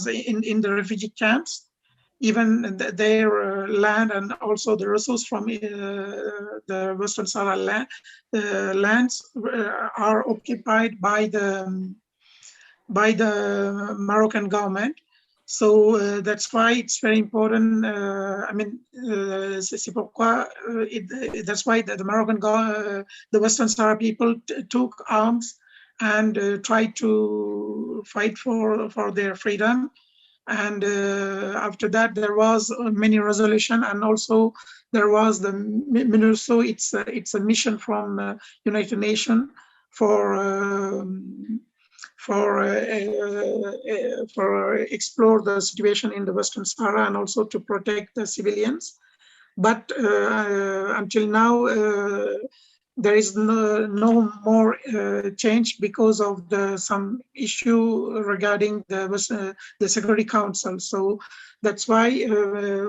in the refugee camps. Even their land and also the resource from the Western Sahara lands are occupied by the Moroccan government. So that's why it's very important. I mean, c'est pourquoi that's why the Moroccan the Western Sahara people took arms and tried to fight for their freedom. And after that, there was many resolution, and also there was the MINURSO. It's a mission from United Nations for explore the situation in the Western Sahara and also to protect the civilians. But until now, there is no more change because of some issue regarding the Security Council. So that's why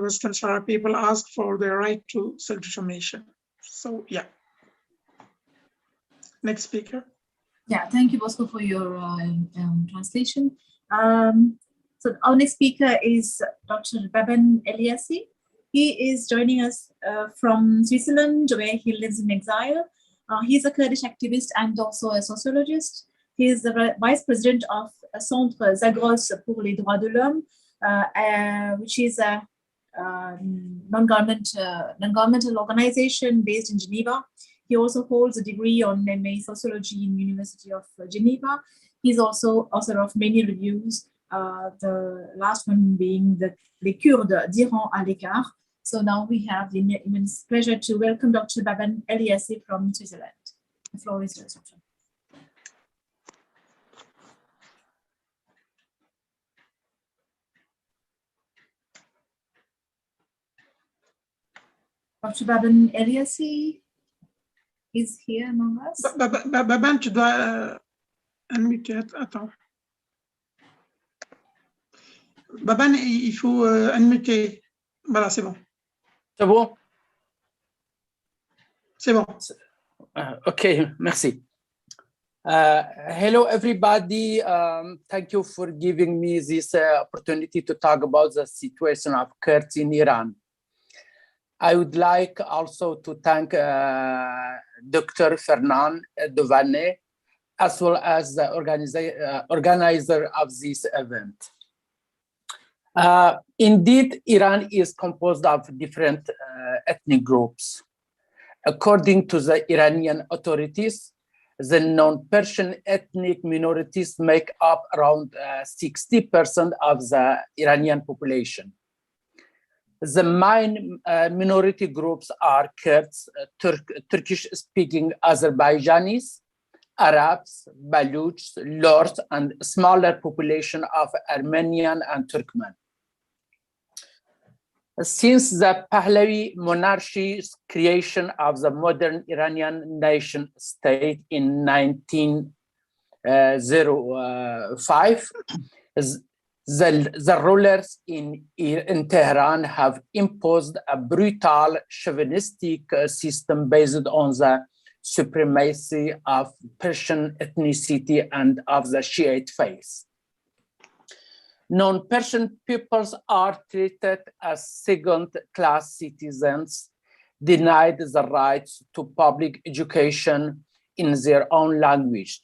Western Sahara people ask for their right to self-determination. So yeah. Next speaker. Yeah, thank you, Bosco, for your translation. So our next speaker is Dr. Baban Eliasi. He is joining us from Switzerland, where he lives in exile. He's a Kurdish activist and also a sociologist. He is the vice president of Centre Zagros pour les droits de l'homme, which is a non-governmental organization based in Geneva. He also holds a degree on MA Sociology in University of Geneva. He's also author of many reviews the last one being the Kurdes d'Iran à l'écart. So now we have the immense pleasure to welcome Dr. Baban Eliasi from Switzerland. The floor is yours, Dr. Dr. Baban Eliasi is here among us. Baban, tu dois unmuter. Attends. Baban, il faut unmuter. Voilà, c'est bon. C'est bon? C'est bon. Okay, merci. Hello, everybody. Thank you for giving me this opportunity to talk about the situation of Kurds in Iran. I would like also to thank Dr. Fernand Devanne, as well as the organizer of this event. Indeed, Iran is composed of different ethnic groups. According to the Iranian authorities, the non-Persian ethnic minorities make up around 60% of the Iranian population. The main minority groups are Kurds, Turkish-speaking Azerbaijanis, Arabs, Baluchs, Lurs, and smaller population of Armenian and Turkmen. Since the Pahlavi monarchy's creation of the modern Iranian nation state in 1905, the rulers in Tehran have imposed a brutal chauvinistic system based on the supremacy of Persian ethnicity and of the Shiite faith. Non-Persian peoples are treated as second-class citizens, denied the rights to public education in their own language.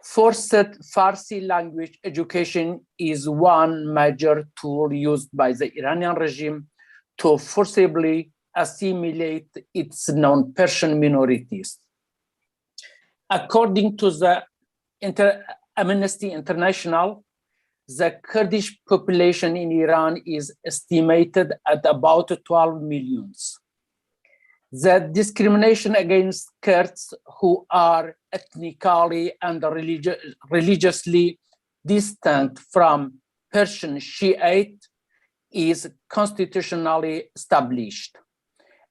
Forced Farsi language education is one major tool used by the Iranian regime to forcibly assimilate its non-Persian minorities. According to the Amnesty International, the Kurdish population in Iran is estimated at about 12 million. The discrimination against Kurds who are ethnically and religiously distant from Persian Shiite is constitutionally established.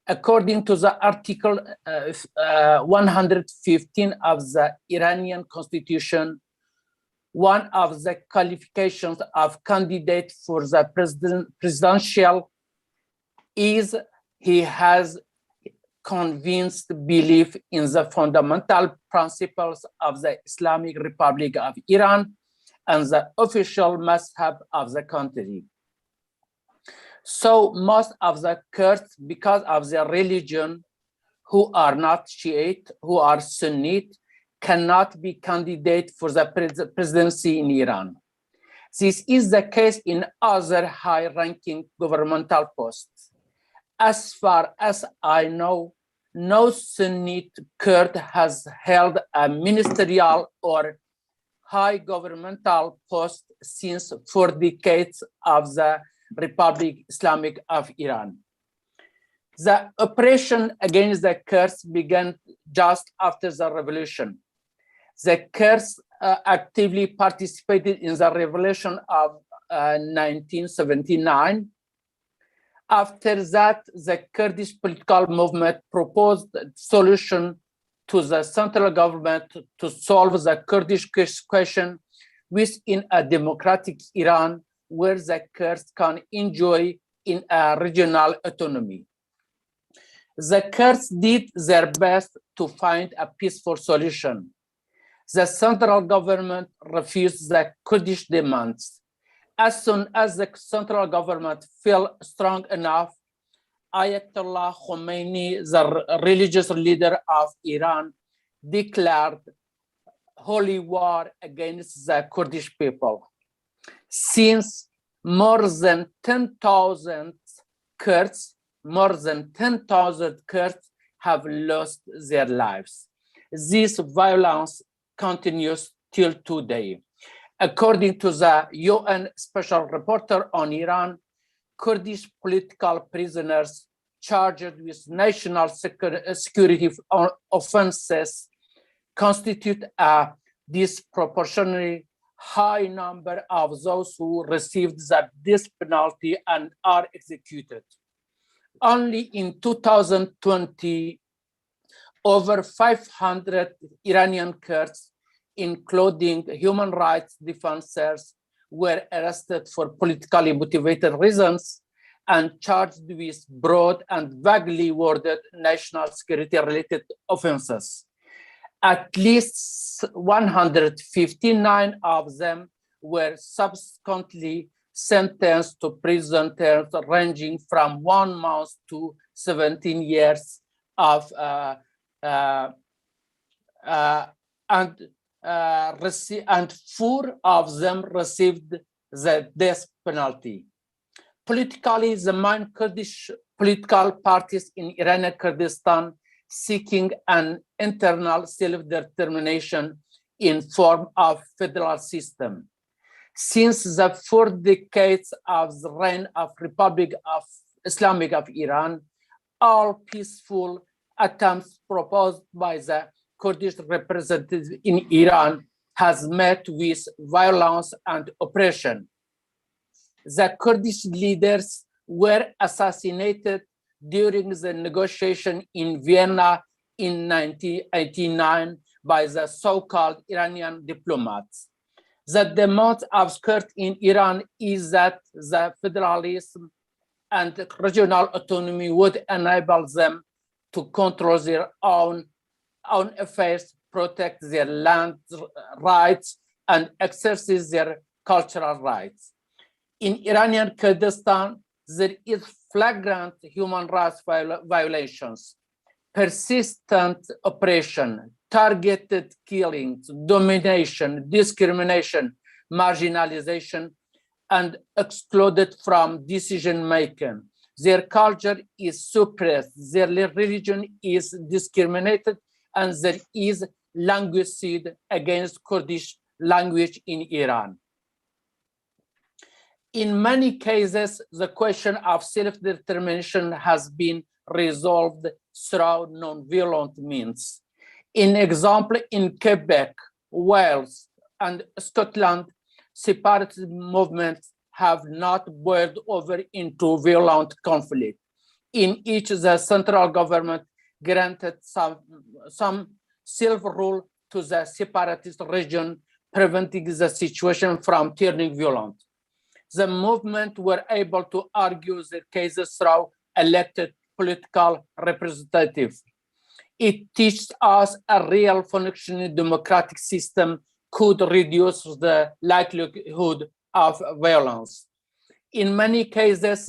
According to the Article 115 of the Iranian Constitution, one of the qualifications of candidate for the presidential is he has convinced belief in the fundamental principles of the Islamic Republic of Iran and the official mazhab of the country. So most of the Kurds, because of their religion, who are not Shiite, who are Sunnite, cannot be candidate for the presidency in Iran. This is the case in other high-ranking governmental posts. As far as I know, no Sunnite Kurd has held a ministerial or high governmental post since 4 decades of the Republic Islamic of Iran. The oppression against the Kurds began just after the revolution. The Kurds actively participated in the revolution of 1979. After that, the Kurdish political movement proposed a solution to the central government to solve the Kurdish question within a democratic Iran where the Kurds can enjoy in a regional autonomy. The Kurds did their best to find a peaceful solution. The central government refused the Kurdish demands. As soon as the central government felt strong enough, Ayatollah Khomeini, the religious leader of Iran, declared holy war against the Kurdish people. Since more than 10,000 Kurds have lost their lives. This violence continues till today. According to the UN Special Rapporteur on Iran, Kurdish political prisoners charged with national security offenses constitute a disproportionately high number of those who received the death penalty and are executed. Only in 2020, over 500 Iranian Kurds, including human rights defenders, were arrested for politically motivated reasons and charged with broad and vaguely worded national security-related offenses. At least 159 of them were subsequently sentenced to prison terms ranging from 1 month to 17 years of and 4 of them received the death penalty. Politically, the main Kurdish political parties in Iranian Kurdistan seeking an internal self-determination in form of federal system. Since the 4 decades of the reign of Republic of Islamic of Iran, all peaceful attempts proposed by the Kurdish representatives in Iran has met with violence and oppression. The Kurdish leaders were assassinated during the negotiation in Vienna in 1989 by the so-called Iranian diplomats. The demand of Kurds in Iran is that the federalism and regional autonomy would enable them to control their own affairs, protect their land rights, and exercise their cultural rights. In Iranian Kurdistan, there is flagrant human rights violations, persistent oppression, targeted killings, domination, discrimination, marginalization, and excluded from decision-making. Their culture is suppressed, their religion is discriminated, and there is languicide against Kurdish language in Iran. In many cases, the question of self-determination has been resolved through non-violent means. In example, in Quebec, Wales, and Scotland, separatist movements have not boiled over into violent conflict. In each, the central government granted some self-rule to the separatist region, preventing the situation from turning violent. The movement were able to argue their cases through elected political representatives. It teaches us a real functioning democratic system could reduce the likelihood of violence. In many cases,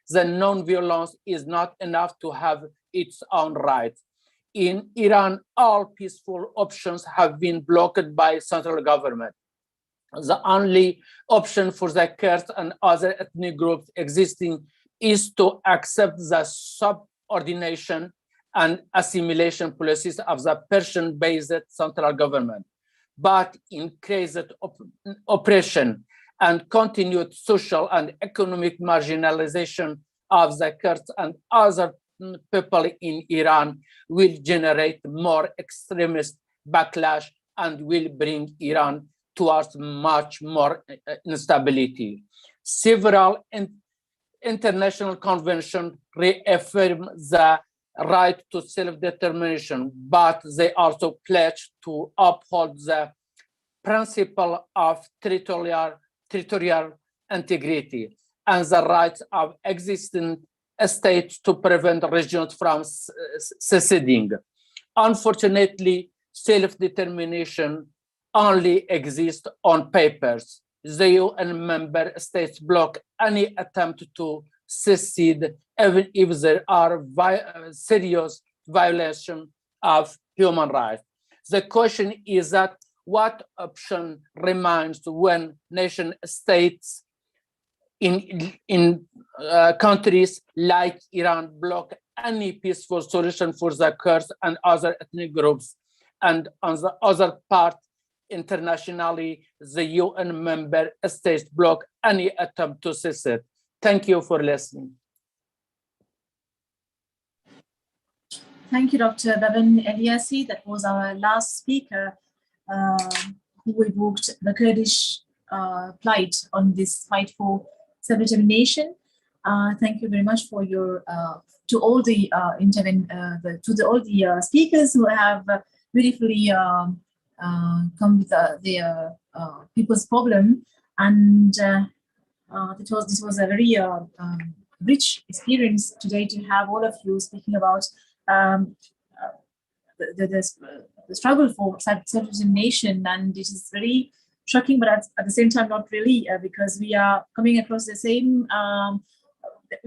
the non-violence is not enough to have its own right. In Iran, all peaceful options have been blocked by central government. The only option for the Kurds and other ethnic groups existing is to accept the subordination and assimilation policies of the Persian-based central government. But increased oppression and continued social and economic marginalization of the Kurds and other people in Iran will generate more extremist backlash and will bring Iran towards much more instability. Several international conventions reaffirm the right to self-determination, but they also pledge to uphold the principle of territorial integrity and the rights of existing states to prevent regions from seceding. Unfortunately, self-determination only exists on papers. The UN member states block any attempt to secede, even if there are serious violations of human rights. The question is that what option remains when nation states in countries like Iran block any peaceful solution for the Kurds and other ethnic groups, and on the other part, internationally, the UN member states block any attempt to cess it. Thank you for listening. Thank you, Dr. Baban Eliasi. That was our last speaker who evoked the Kurdish plight on this fight for self-determination. Thank you very much for your to all the speakers who have beautifully come with their people's problem, and this was a very rich experience today to have all of you speaking about the struggle for self-determination, and it is very shocking, but at the same time not really, because we are coming across the same.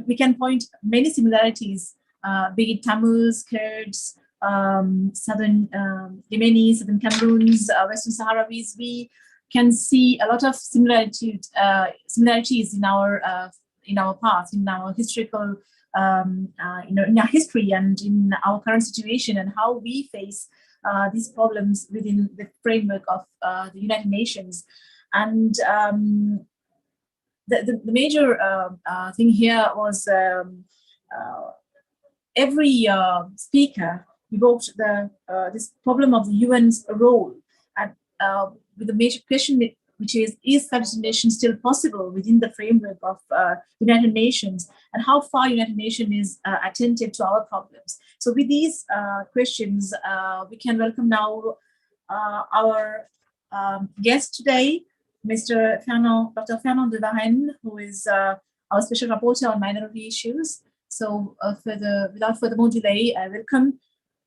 We can point many similarities, be it Tamils, Kurds, Southern Yemeni, Southern Cameroons, Western Sahrawis. We can see a lot of similarities in our past, in our historical, in our history, and in our current situation, and how we face these problems within the framework of the United Nations. And the major thing here was every speaker evoked this problem of the UN's role, and with the major question, which is self-determination still possible within the framework of the United Nations, and how far United Nations is attentive to our problems. So with these questions, we can welcome now our guest today, Dr. Fernand de Varenne, who is our special rapporteur on minority issues. So without further delay, I welcome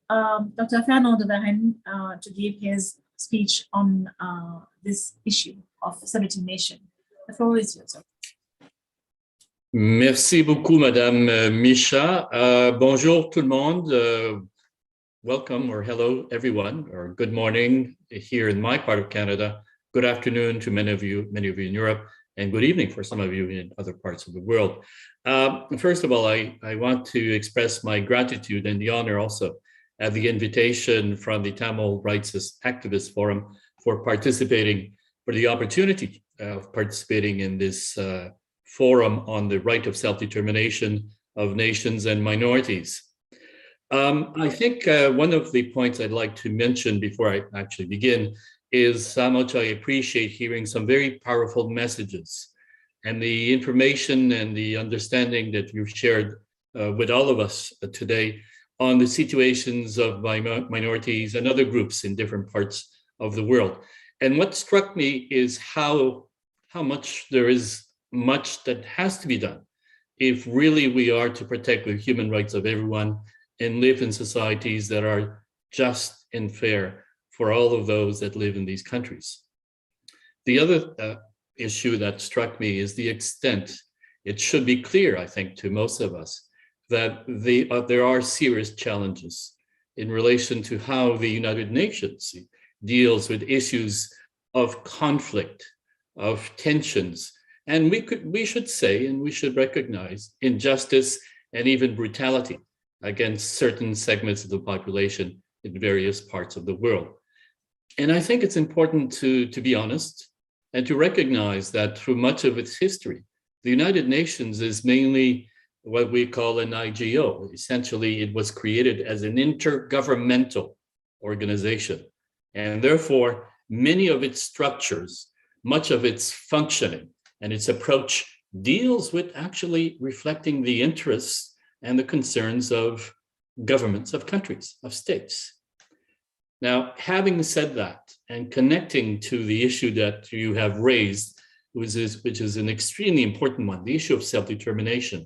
Dr. Fernand de Varenne to give his speech on this issue of self-determination. The floor is yours. Merci beaucoup, Madame Misha. Bonjour tout le monde. Welcome, or hello everyone, or good morning here in my part of Canada. Good afternoon to many of you in Europe, and good evening for some of you in other parts of the world. First of all, I want to express my gratitude and the honor also at the invitation from the Tamil Rights Activist Forum for the opportunity of participating in this forum on the right of self-determination of nations and minorities. I think one of the points I'd like to mention before I actually begin is how much I appreciate hearing some very powerful messages, and the information and the understanding that you've shared with all of us today on the situations of minorities and other groups in different parts of the world. And what struck me is how much there is much that has to be done if really we are to protect the human rights of everyone and live in societies that are just and fair for all of those that live in these countries. The other issue that struck me is the extent. It should be clear, I think, to most of us that there are serious challenges in relation to how the United Nations deals with issues of conflict, of tensions, and we should say, and we should recognize, injustice and even brutality against certain segments of the population in various parts of the world. And I think it's important to be honest and to recognize that through much of its history, the United Nations is mainly what we call an IGO. Essentially, it was created as an intergovernmental organization. And therefore, many of its structures, much of its functioning and its approach deals with actually reflecting the interests and the concerns of governments, of countries, of states. Now, having said that, and connecting to the issue that you have raised, which is an extremely important one, the issue of self-determination,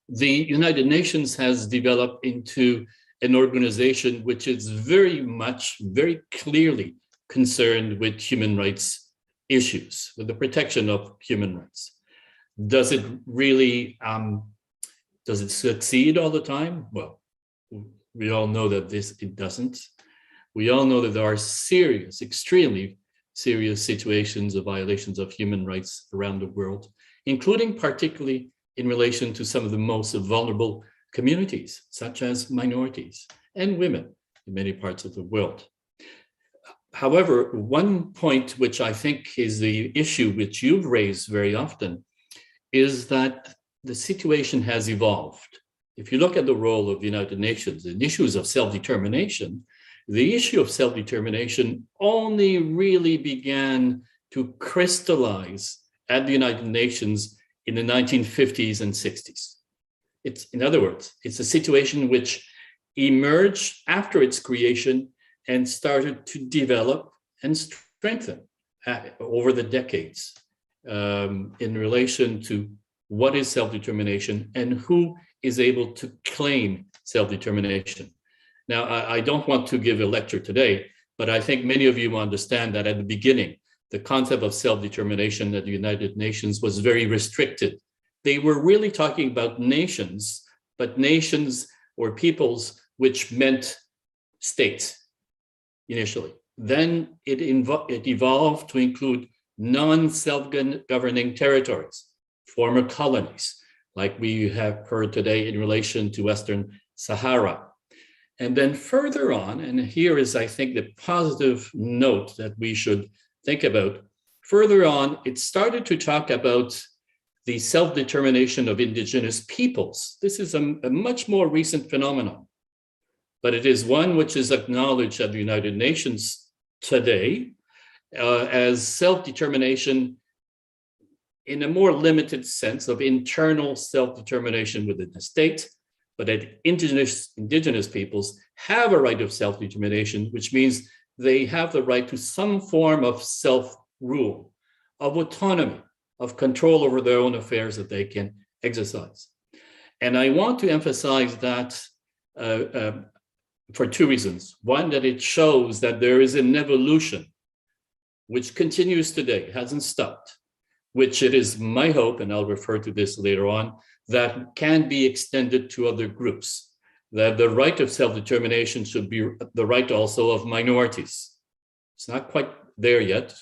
the United Nations has developed into an organization which is very clearly concerned with human rights issues, with the protection of human rights. Does it really, does it succeed all the time? Well, we all know that it doesn't. We all know that there are serious, extremely serious situations of violations of human rights around the world, including particularly in relation to some of the most vulnerable communities, such as minorities and women in many parts of the world. However, one point which I think is the issue which you've raised very often is that the situation has evolved. If you look at the role of the United Nations in issues of self-determination, the issue of self-determination only really began to crystallize at the United Nations in the 1950s and 60s. In other words, it's a situation which emerged after its creation and started to develop and strengthen over the decades in relation to what is self-determination and who is able to claim self-determination. Now, I don't want to give a lecture today, but I think many of you understand that at the beginning, the concept of self-determination at the United Nations was very restricted. They were really talking about nations, but nations or peoples which meant states initially. Then it evolved to include non-self-governing territories, former colonies, like we have heard today in relation to Western Sahara. And then further on, and here is, I think, the positive note that we should think about, further on, it started to talk about the self-determination of indigenous peoples. This is a much more recent phenomenon, but it is one which is acknowledged at the United Nations today as self-determination in a more limited sense of internal self-determination within the state, but that indigenous peoples have a right of self-determination, which means they have the right to some form of self-rule, of autonomy, of control over their own affairs that they can exercise. And I want to emphasize that for two reasons. One, that it shows that there is an evolution which continues today, hasn't stopped, which it is my hope, and I'll refer to this later on, that can be extended to other groups, that the right of self-determination should be the right also of minorities. It's not quite there yet,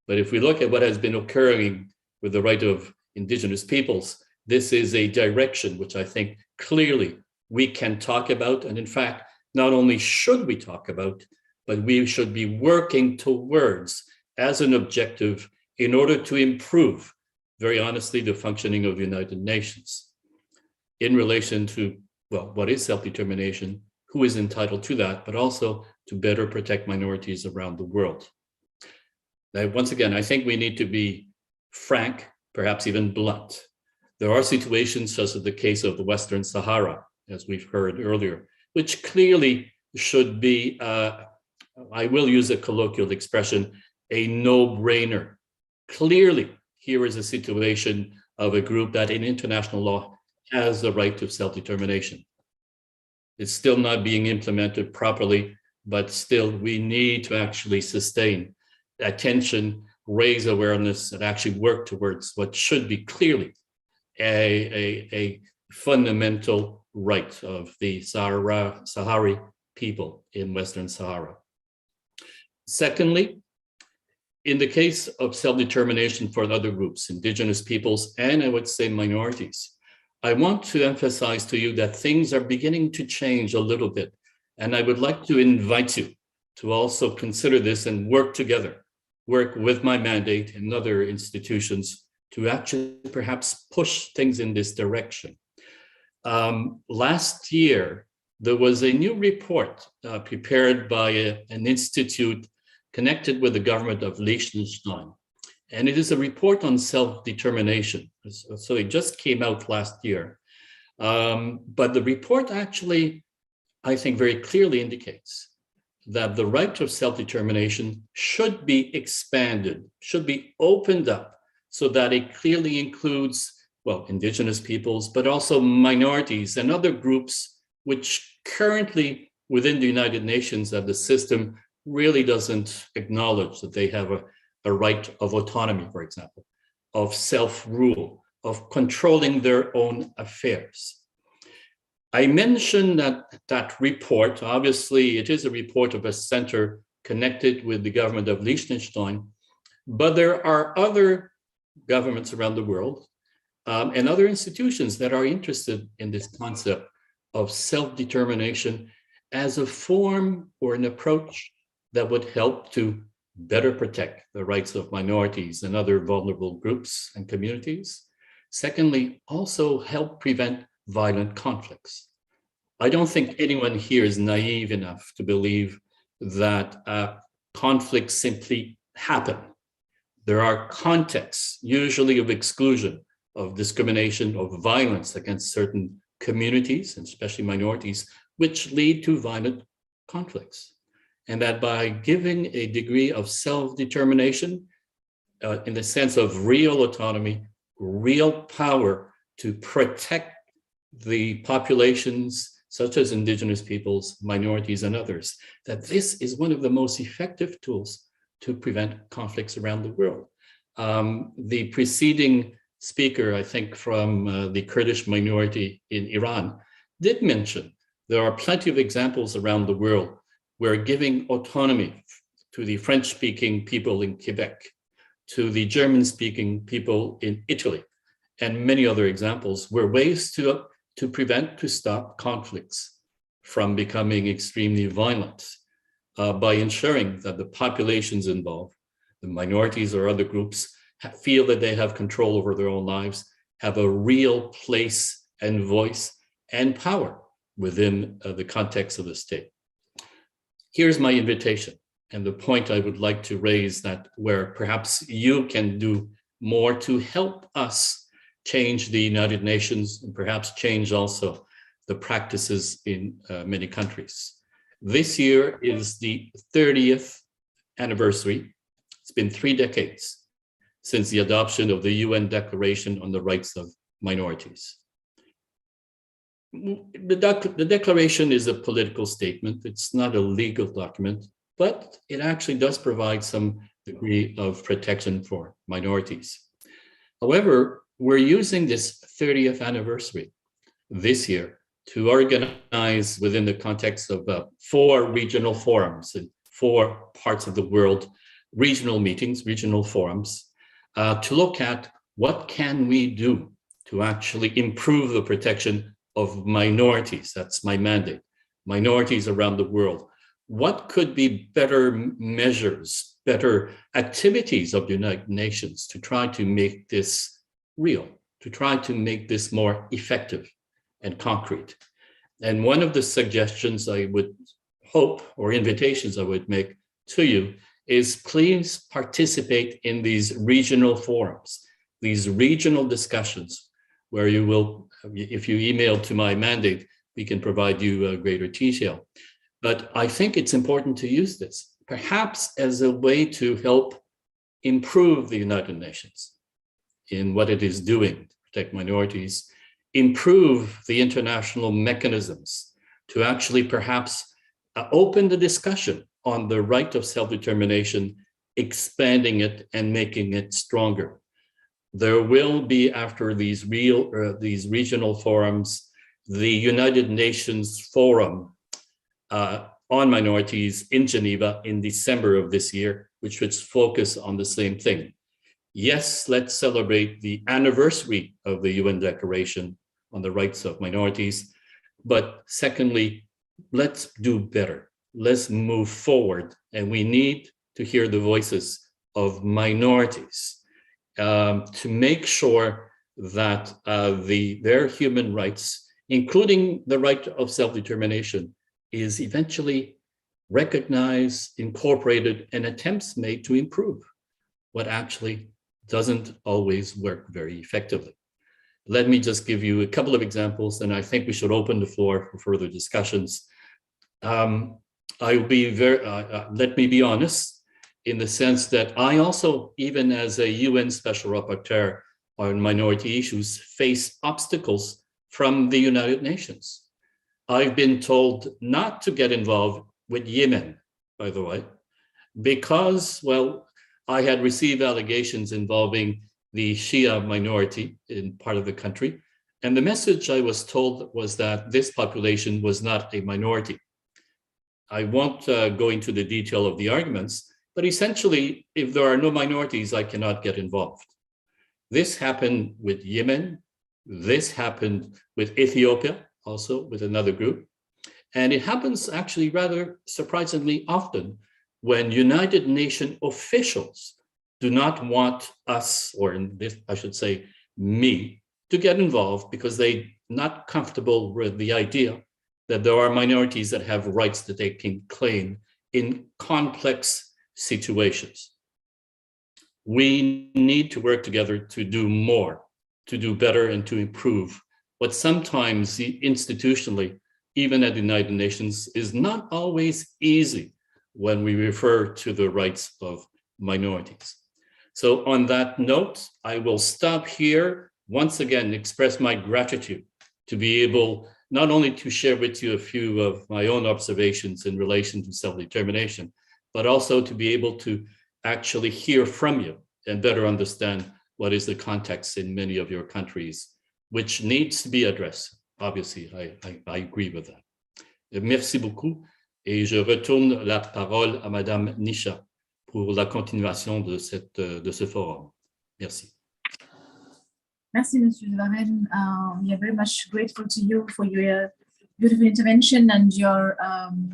but if we look at what has been occurring with the right of indigenous peoples, this is a direction which I think clearly we can talk about. And in fact, not only should we talk about, but we should be working towards as an objective in order to improve, very honestly, the functioning of the United Nations in relation to, well, what is self-determination, who is entitled to that, but also to better protect minorities around the world. Now, once again, I think we need to be frank, perhaps even blunt. There are situations such as the case of the Western Sahara, as we've heard earlier, which clearly should be, I will use a colloquial expression, a no-brainer. Clearly, here is a situation of a group that in international law has the right to self-determination. It's still not being implemented properly, but still we need to actually sustain attention, raise awareness, and actually work towards what should be clearly a fundamental right of the Sahrawi people in Western Sahara. Secondly, in the case of self-determination for other groups, indigenous peoples, and I would say minorities, I want to emphasize to you that things are beginning to change a little bit. And I would like to invite you to also consider this and work together, work with my mandate and other institutions to actually perhaps push things in this direction. Last year, there was a new report prepared by an institute connected with the government of Liechtenstein. And it is a report on self-determination. So it just came out last year. But the report actually, I think, very clearly indicates that the right of self-determination should be expanded, should be opened up so that it clearly includes, well, indigenous peoples, but also minorities and other groups which currently within the United Nations of the system really doesn't acknowledge that they have a right of autonomy, for example, of self-rule, of controlling their own affairs. I mentioned that report, obviously it is a report of a center connected with the government of Liechtenstein, but there are other governments around the world and other institutions that are interested in this concept of self-determination as a form or an approach that would help to better protect the rights of minorities and other vulnerable groups and communities. Secondly, also help prevent violent conflicts. I don't think anyone here is naive enough to believe that conflicts simply happen. There are contexts, usually of exclusion, of discrimination, of violence against certain communities, and especially minorities, which lead to violent conflicts. And that by giving a degree of self-determination, in the sense of real autonomy, real power to protect the populations such as Indigenous peoples, minorities, and others, that this is one of the most effective tools to prevent conflicts around the world. The preceding speaker, I think from the Kurdish minority in Iran, did mention there are plenty of examples around the world where giving autonomy to the French-speaking people in Quebec, to the German-speaking people in Italy, and many other examples were ways to prevent, to stop conflicts from becoming extremely violent by ensuring that the populations involved, the minorities or other groups, feel that they have control over their own lives, have a real place and voice and power within the context of the state. Here's my invitation and the point I would like to raise, that where perhaps you can do more to help us change the United Nations and perhaps change also the practices in many countries. This year is the 30th anniversary. It's been 3 decades since the adoption of the UN Declaration on the Rights of Minorities. The declaration is a political statement. It's not a legal document, but it actually does provide some degree of protection for minorities. However, we're using this 30th anniversary this year to organize within the context of 4 regional forums in 4 parts of the world, regional meetings, regional forums, to look at what can we do to actually improve the protection of minorities. That's my mandate, minorities around the world. What could be better measures, better activities of the United Nations to try to make this real, to try to make this more effective and concrete? And one of the suggestions I would hope, or invitations I would make to you, is please participate in these regional forums, these regional discussions, where you will, if you email to my mandate, we can provide you greater detail. But I think it's important to use this, perhaps as a way to help improve the United Nations in what it is doing to protect minorities, improve the international mechanisms to actually perhaps open the discussion on the right of self-determination, expanding it and making it stronger. There will be, after these regional forums, the United Nations Forum on minorities in Geneva in December of this year, which would focus on the same thing. Yes, let's celebrate the anniversary of the UN Declaration on the Rights of Minorities, but secondly, let's do better. Let's move forward, and we need to hear the voices of minorities to make sure that their human rights, including the right of self-determination, is eventually recognized, incorporated, and attempts made to improve what actually doesn't always work very effectively. Let me just give you a couple of examples, and I think we should open the floor for further discussions. I'll be let me be honest, in the sense that I also, even as a UN Special Rapporteur on minority issues, face obstacles from the United Nations. I've been told not to get involved with Yemen, by the way, because, well, I had received allegations involving the Shia minority in part of the country. And the message I was told was that this population was not a minority. I won't go into the detail of the arguments, but essentially, if there are no minorities, I cannot get involved. This happened with Yemen. This happened with Ethiopia, also with another group. And it happens actually rather surprisingly often when United Nations officials do not want us, or in this, I should say, me, to get involved because they're not comfortable with the idea that there are minorities that have rights that they can claim in complex situations. We need to work together to do more, to do better and to improve what sometimes institutionally, even at the United Nations, is not always easy when we refer to the rights of minorities. So on that note, I will stop here, once again, express my gratitude to be able not only to share with you a few of my own observations in relation to self-determination, but also to be able to actually hear from you and better understand what is the context in many of your countries, which needs to be addressed. Obviously, I agree with that. Merci beaucoup. Et je retourne la parole à Madame Nisha pour la continuation de ce forum. Merci. Merci, Monsieur Varenne. We are very much grateful to you for your beautiful intervention and your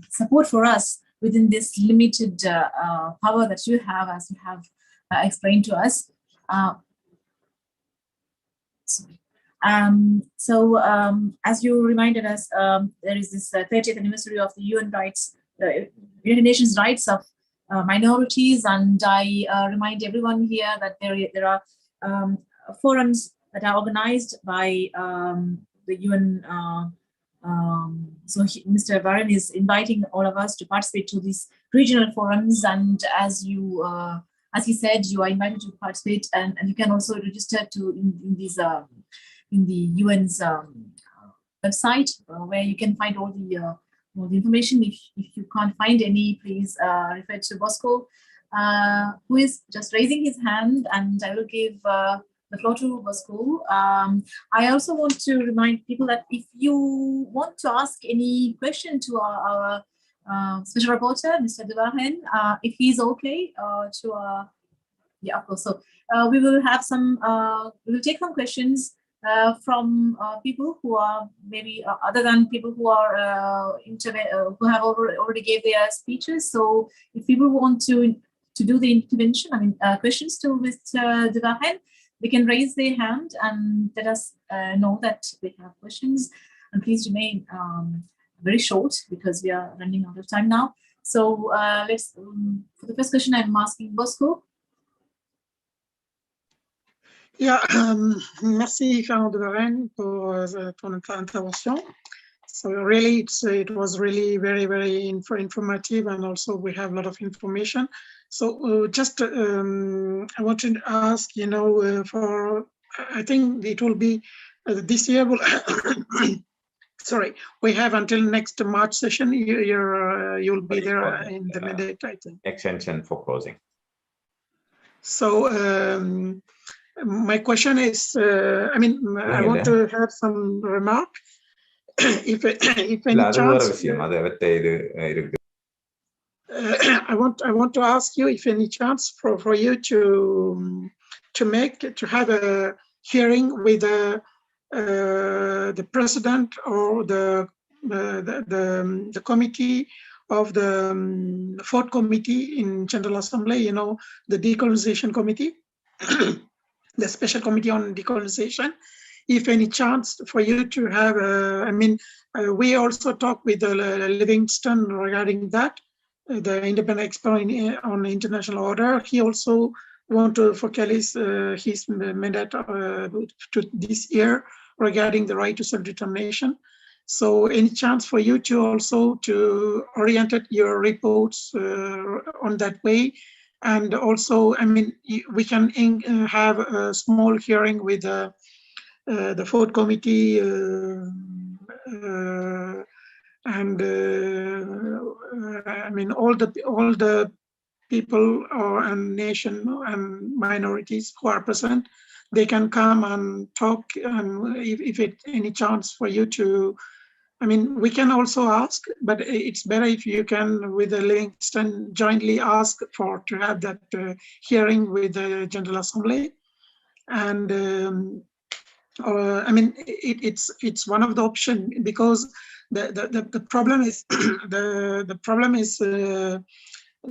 support for us within this limited power that you have, as you have explained to us. As you reminded us, there is this 30th anniversary of the United Nations rights of minorities, and I remind everyone here that there are forums that are organized by the UN. Mr. Varenne is inviting all of us to participate to these regional forums, and as he said, you are invited to participate, and you can also register in the UN's website, where you can find all the information. If you can't find any, please refer to Bosco, who is just raising his hand, and I will give the floor to Bosco. I also want to remind people that if you want to ask any question to our special reporter, Mr. De Varenne, if he's okay yeah, of course. So we will have we will take some questions from people who are maybe other than people who are who have already gave their speeches. So if people want to do the intervention, I mean questions to Mr. De Varenne, they can raise their hand and let us know that they have questions. And please remain very short because we are running out of time now. So let's for the first question, I'm asking Bosco. Yeah, merci Fernand de Varenne pour ton intervention. So really, it was really very informative, and also we have a lot of information. So just I wanted to ask, for I think it will be this year. Sorry, we have until next March session. You'll be there in the mandate, I think. Extension for closing. So. My question is, I want to have some remark. if any chance, I want to ask you if any chance for you to have a hearing with the president or the committee of the fourth committee in General Assembly. The decolonization committee. The special committee on decolonization, if any chance for you to have, we also talked with Livingston regarding that, the independent expert on international order. He also want to focalize his mandate to this year regarding the right to self-determination. So any chance for you to also to orient your reports on that way? And also, we can have a small hearing with the fourth committee and all the people and nation and minorities who are present. They can come and talk, and if it any chance for you to. We can also ask, but it's better if you can, with the Livingston, jointly ask to have that hearing with the General Assembly. And it's one of the options, because the problem is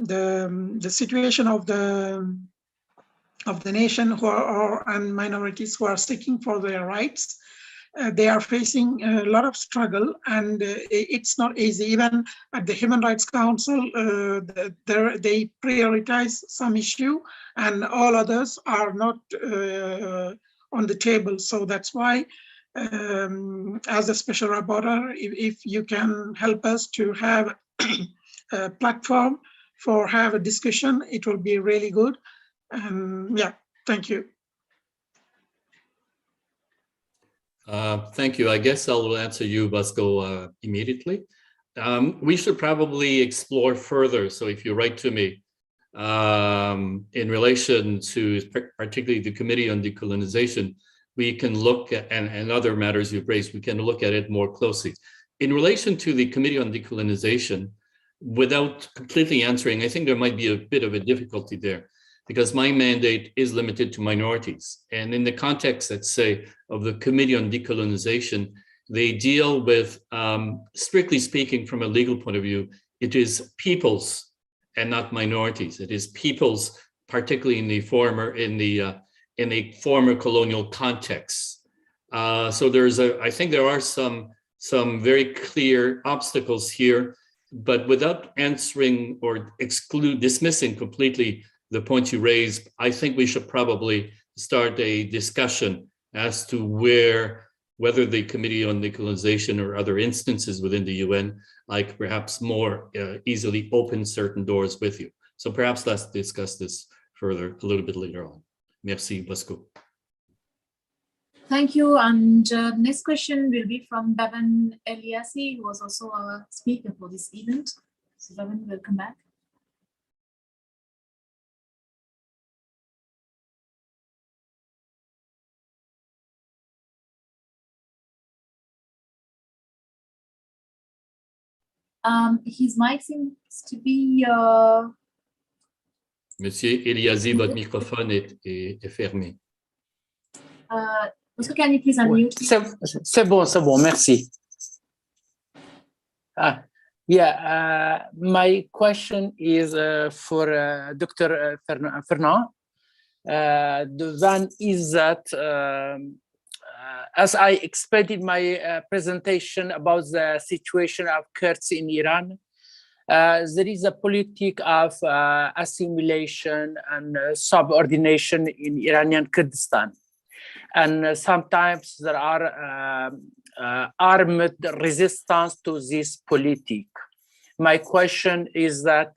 the situation of the nation who are and minorities who are seeking for their rights. They are facing a lot of struggle, and it's not easy. Even at the Human Rights Council, they prioritize some issue, and all others are not on the table. So that's why, as a special rapporteur, if you can help us to have a platform for have a discussion, it will be really good. Yeah, thank you. Thank you. I guess I'll answer you, Vasco, immediately. We should probably explore further. So if you write to me in relation to particularly the Committee on Decolonization, we can look at, and other matters you've raised, we can look at it more closely. In relation to the Committee on Decolonization, without completely answering, I think there might be a bit of a difficulty there, because my mandate is limited to minorities. And in the context, let's say, of the Committee on Decolonization, they deal with, strictly speaking from a legal point of view, it is peoples and not minorities. It is peoples, particularly in the former colonial context. So I think there are some very clear obstacles here, but without answering or dismissing completely the points you raised, I think we should probably start a discussion as to whether the Committee on Decolonization or other instances within the UN, like perhaps more easily open certain doors with you. So perhaps let's discuss this further a little bit later on. Merci, Vasco. Thank you. And next question will be from Baban Eliasi, who was also a speaker for this event. So Baban, welcome back. His mic seems to be... Monsieur Eliasi, votre microphone est fermé. Can you please unmute? C'est bon, merci. My question is for Dr. Fernand. The one is that, as I explained in my presentation about the situation of Kurds in Iran, there is a politic of assimilation and subordination in Iranian Kurdistan. And sometimes there are armed resistance to this politic. My question is that,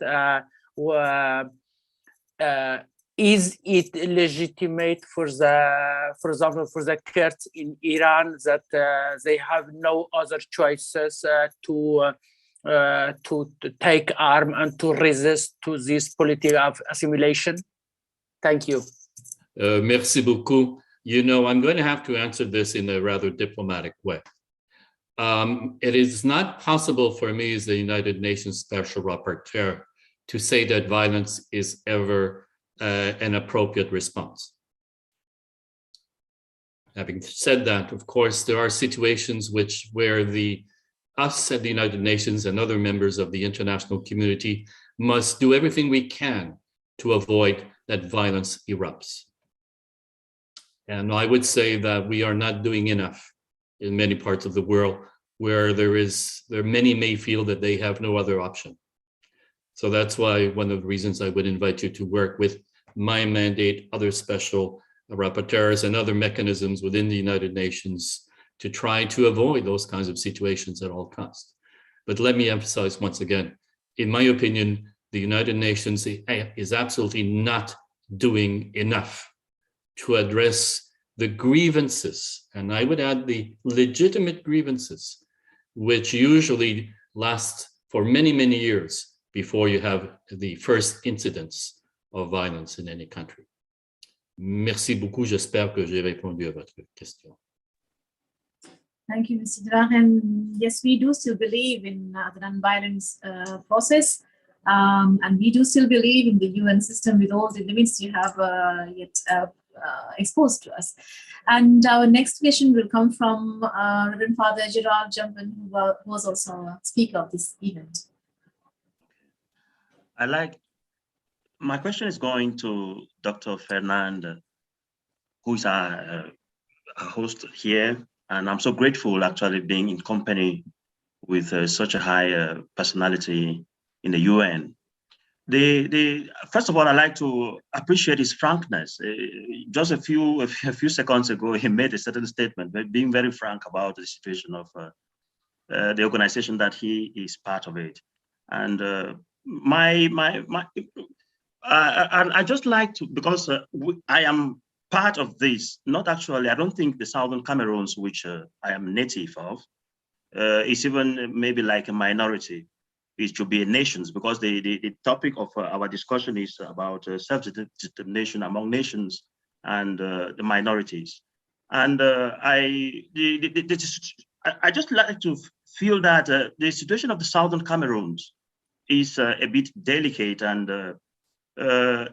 is it legitimate for example, for the Kurds in Iran that they have no other choices to take arm and to resist to this politic of assimilation? Thank you. Merci beaucoup. You know, I'm going to have to answer this in a rather diplomatic way. It is not possible for me as the United Nations Special Rapporteur to say that violence is ever an appropriate response. Having said that, of course, there are situations where us at the United Nations and other members of the international community must do everything we can to avoid that violence erupts. And I would say that we are not doing enough in many parts of the world where many may feel that they have no other option. So that's why one of the reasons I would invite you to work with my mandate, other special rapporteurs and other mechanisms within the United Nations to try to avoid those kinds of situations at all costs. But let me emphasize once again, in my opinion, the United Nations is absolutely not doing enough to address the grievances, and I would add the legitimate grievances, which usually last for many, many years before you have the first incidents of violence in any country. Merci beaucoup. J'espère que j'ai répondu à votre question. Thank you, Mr. Duran. And yes, we do still believe in the non-violence process. And we do still believe in the UN system with all the limits you have yet exposed to us. And our next question will come from Reverend Father Gerard Jumpin, who was also a speaker of this event. I'd like My question is going to Dr. Fernand, who is our host here. And I'm so grateful actually being in company with such a high personality in the UN. First of all, I'd like to appreciate his frankness. Just a few seconds ago, he made a certain statement, being very frank about the situation of the organization that he is part of it. And I just like to, because I am part of this, not actually, I don't think the Southern Cameroons, which I am native of, is even maybe like a minority. It should be nations, because the topic of our discussion is about self-determination among nations and the minorities. And I just like to feel that the situation of the Southern Cameroons is a bit delicate, and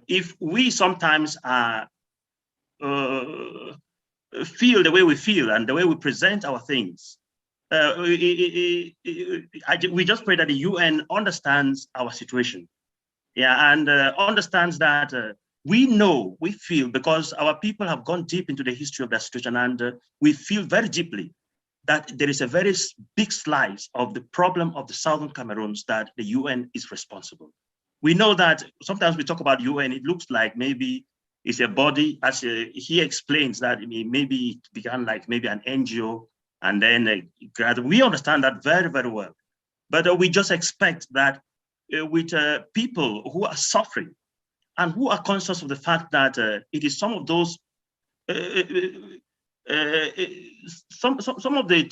if we sometimes feel the way we feel and the way we present our things, we just pray that the UN understands our situation, yeah, and understands that we know, we feel, because our people have gone deep into the history of that situation, and we feel very deeply that there is a very big slice of the problem of the Southern Cameroons that the UN is responsible. We know that sometimes we talk about UN, it looks like maybe it's a body, as he explains that maybe it began like maybe an NGO, and then we understand that very, very well. But we just expect that with people who are suffering and who are conscious of the fact that it is some of those, some of the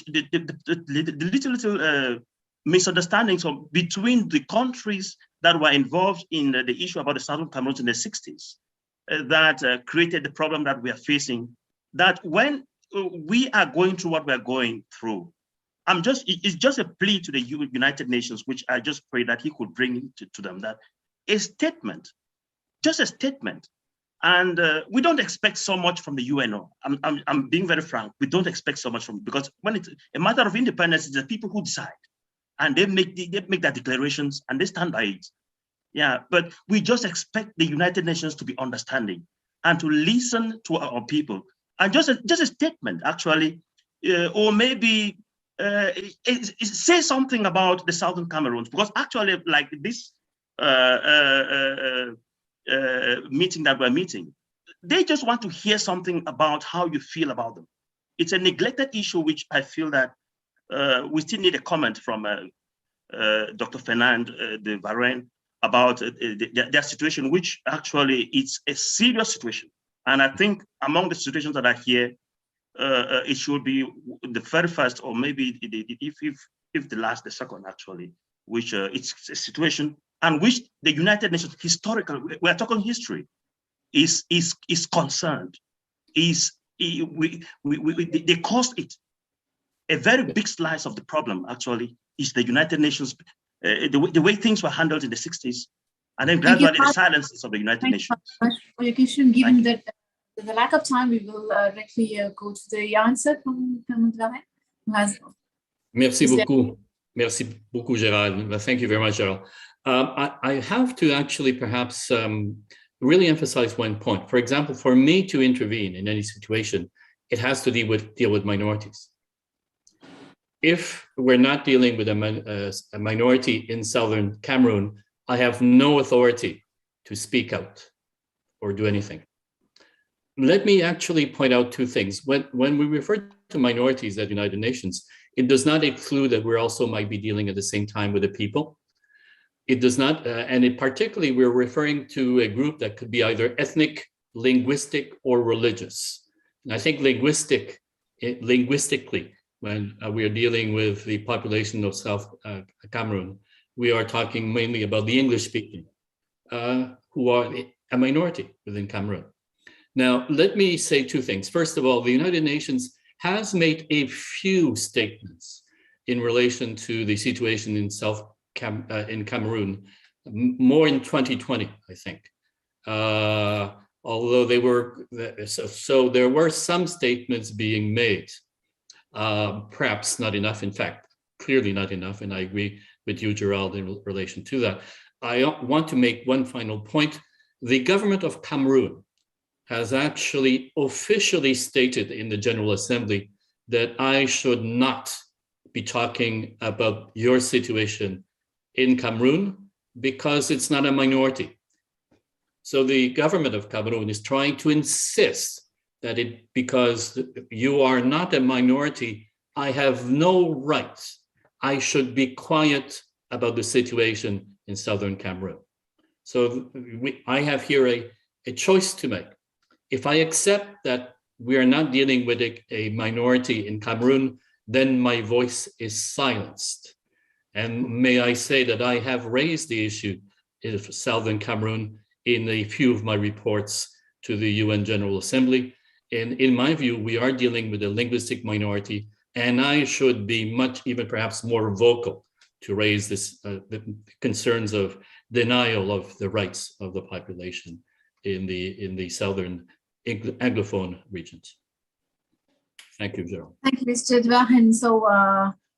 little misunderstandings between the countries that were involved in the issue about the Southern Cameroons in the 60s that created the problem that we are facing, that when we are going through what we're going through, it's just a plea to the United Nations, which I just pray that he could bring to them, that a statement, just a statement. And we don't expect so much from the UNO. I'm being very frank. We don't expect so much from, because when it's a matter of independence, it's the people who decide, and they make their declarations and they stand by it. Yeah, but we just expect the United Nations to be understanding and to listen to our people. And just a statement, actually, or maybe say something about the Southern Cameroons, because actually, like this meeting that we're meeting, they just want to hear something about how you feel about them. It's a neglected issue, which I feel that we still need a comment from Dr. Fernand Vimerson about their situation, which actually it's a serious situation. And I think among the situations that are here, it should be the very first, or maybe if the last, the second actually, which it's a situation and which the United Nations historically, we're talking history, is concerned. They caused it. A very big slice of the problem actually is the United Nations, the way things were handled in the 60s, and then gradually the silences of the United Nations. Thank you for your question. Given that the lack of time, we will directly go to the answer from Gavin. Merci beaucoup. Merci beaucoup, Gérald. Thank you very much, Gérald. I have to actually perhaps really emphasize one point. For example, for me to intervene in any situation, it has to deal with minorities. If we're not dealing with a minority in Southern Cameroon, I have no authority to speak out or do anything. Let me actually point out two things. When we refer to minorities at United Nations, it does not exclude that we also might be dealing at the same time with the people. It does not, and particularly we're referring to a group that could be either ethnic, linguistic, or religious. And I think linguistically, when we are dealing with the population of South Cameroon, we are talking mainly about the English-speaking, who are a minority within Cameroon. Now, let me say two things. First of all, the United Nations has made a few statements in relation to the situation in in Cameroon, more in 2020, I think. Although they were, so there were some statements being made, perhaps not enough, in fact, clearly not enough, and I agree with you, Gérald, in relation to that. I want to make one final point. the government of Cameroon has actually officially stated in the General Assembly that I should not be talking about your situation in Cameroon because it's not a minority. So the government of Cameroon is trying to insist that because you are not a minority, I have no rights. I should be quiet about the situation in southern Cameroon. So I have here a choice to make. If I accept that we are not dealing with a minority in Cameroon, then my voice is silenced. And may I say that I have raised the issue of southern Cameroon in a few of my reports to the UN General Assembly. And in my view, we are dealing with a linguistic minority, and I should be even perhaps more vocal to raise the concerns of denial of the rights of the population in the southern Anglophone regions. Thank you, Jerome. Thank you, Mr. Dwahan. So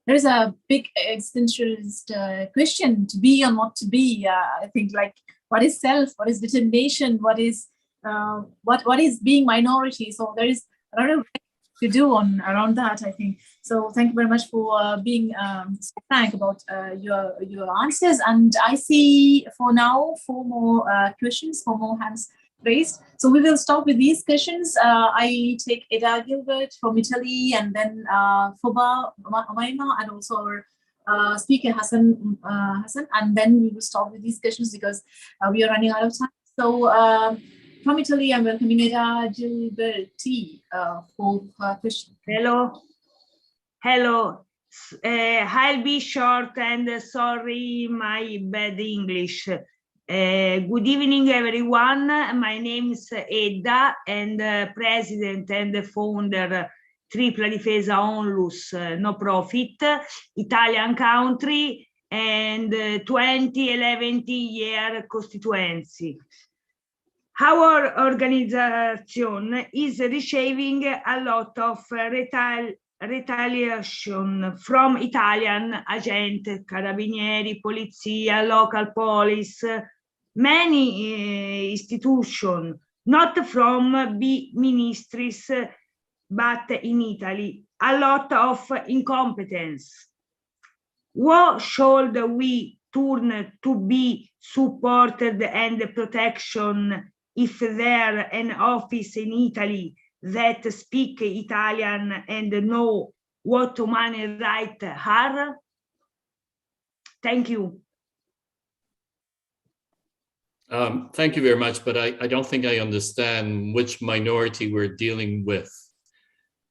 there is a big existentialist question, to be or not to be. I think, like, what is self? What is determination? What is being minority? So there is a lot of to do around that, I think. So thank you very much for being so frank about your answers. And I see for now 4 more questions, 4 more hands raised. So we will start with these questions. I take Eda Gilbert from Italy, and then Foba Omaima, and also our speaker Hassan, and then we will start with these questions because we are running out of time. So from Italy, I'm welcoming Eda Gilberti for her question. Hello. I'll be short and sorry my bad English. Good evening, everyone. My name is Edda, and president and founder Tripla Difesa Onlus, no profit, Italian country, and 11-year constituency. Our organization is receiving a lot of retaliation from Italian agenti, carabinieri, polizia, local police, many institutions, not from big ministries, but in Italy, a lot of incompetence. What should we turn to be supported and protection if there an office in Italy that speak Italian and know what human rights are? Thank you. Thank you very much, but I don't think I understand which minority we're dealing with.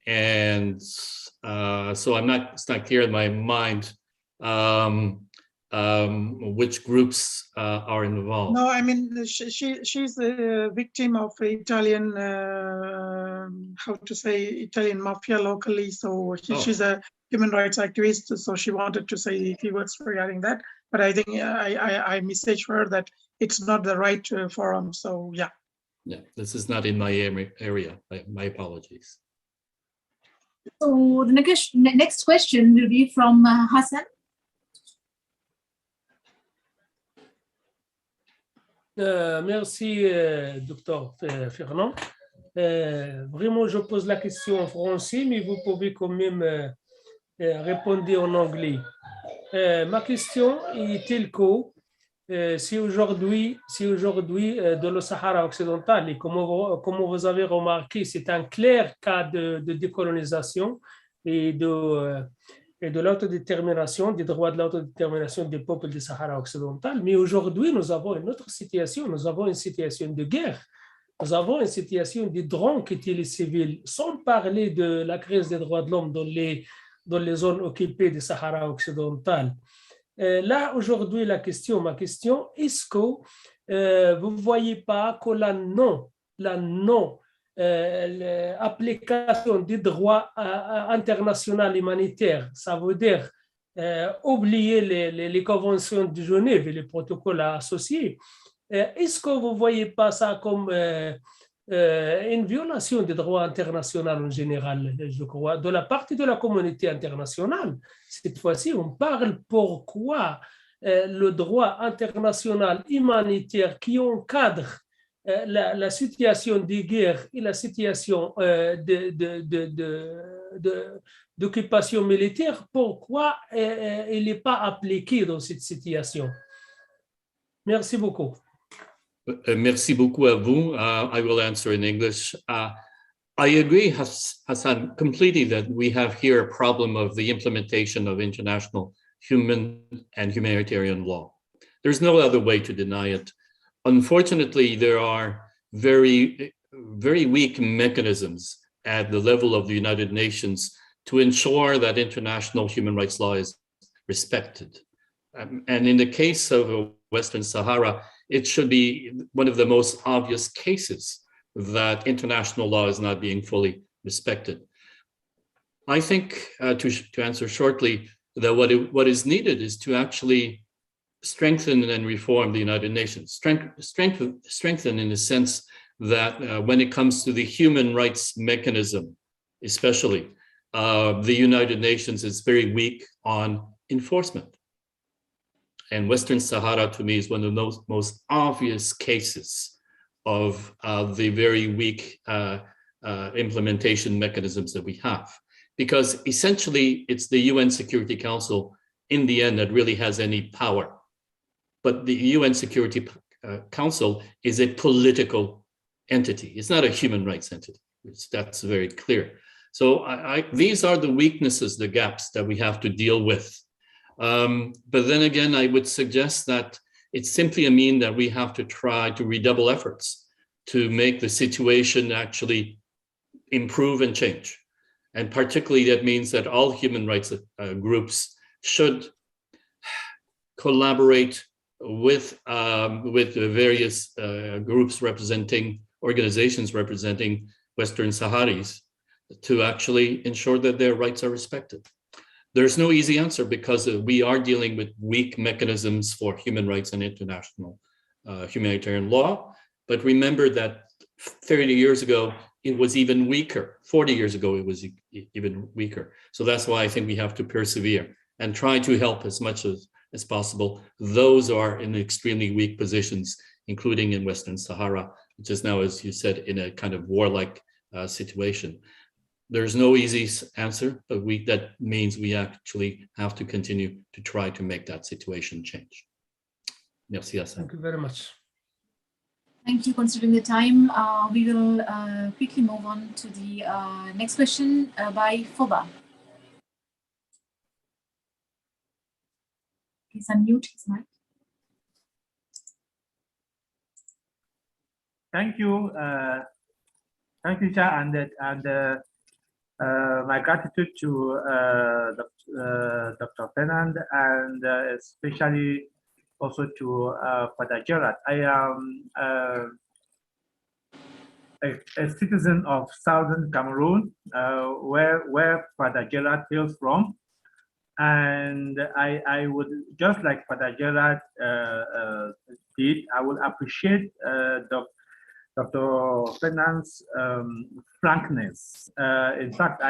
And so it's not clear in my mind which groups are involved. No, I mean, she's a victim of Italian, Italian mafia locally. So she's a human rights activist. So she wanted to say a few words regarding that. But I think I messaged her that it's not the right forum. So yeah. Yeah, this is not in my area. My apologies. So the next question will be from Hassan. Merci, Dr. Fernand. Vraiment, je pose la question en français, mais vous pouvez quand même répondre en anglais. Ma question est telle que si aujourd'hui dans le Sahara occidental, et comme vous avez remarqué, c'est un clair cas de décolonisation et de l'autodétermination, des droits de l'autodétermination des peuples du Sahara occidental. Mais aujourd'hui, nous avons une autre situation. Nous avons une situation de guerre. Nous avons une situation de drones qui tuent les civils, sans parler de la crise des droits de l'homme dans les zones occupées du Sahara occidental. Là, aujourd'hui, ma question, est-ce que vous ne voyez pas que la l'application des droits internationaux humanitaires, ça veut dire oublier les conventions de Genève et les protocoles associés, est-ce que vous ne voyez pas ça comme une violation des droits internationaux en général, je crois, de la partie de la communauté internationale? Cette fois-ci, on parle pourquoi le droit international humanitaire qui encadre la situation de guerre et la situation d'occupation militaire, pourquoi elle n'est pas appliquée dans cette situation? Merci beaucoup. Merci beaucoup à vous. I will answer in English. I agree, Hassan, completely that we have here a problem of the implementation of international human and humanitarian law. There's no other way to deny it. Unfortunately, there are very, very weak mechanisms at the level of the United Nations to ensure that international human rights law is respected. And in the case of Western Sahara, it should be one of the most obvious cases that international law is not being fully respected. I think, to answer shortly, that what is needed is to actually strengthen and reform the United Nations. Strengthen in the sense that when it comes to the human rights mechanism, especially, the United Nations is very weak on enforcement. And Western Sahara, to me, is one of the most obvious cases of the very weak implementation mechanisms that we have. Because essentially, it's the UN Security Council in the end that really has any power. But the UN Security Council is a political entity. It's not a human rights entity. That's very clear. So these are the weaknesses, the gaps that we have to deal with. But then again, I would suggest that it's simply a mean that we have to try to redouble efforts to make the situation actually improve and change. And particularly that means that all human rights groups should collaborate with the various groups organizations representing Western Saharis to actually ensure that their rights are respected. There's no easy answer because we are dealing with weak mechanisms for human rights and international humanitarian law. But remember that 30 years ago, it was even weaker. 40 years ago, it was even weaker. So that's why I think we have to persevere and try to help as much as possible. Those are in extremely weak positions, including in Western Sahara, which is now, as you said, in a kind of warlike situation. There's no easy answer, but that means we actually have to continue to try to make that situation change. Merci, Hassan. Thank you very much. Thank you. Considering the time, we will quickly move on to the next question by Foba. Please unmute his mic. Thank you, Cha, and my gratitude to Dr. Fernand and especially also to Father Gerard. I am a citizen of Southern Cameroon, where Father Gerard hails from. And I would, just like Father Gerard did, I would appreciate Dr. Fernand's frankness. In fact,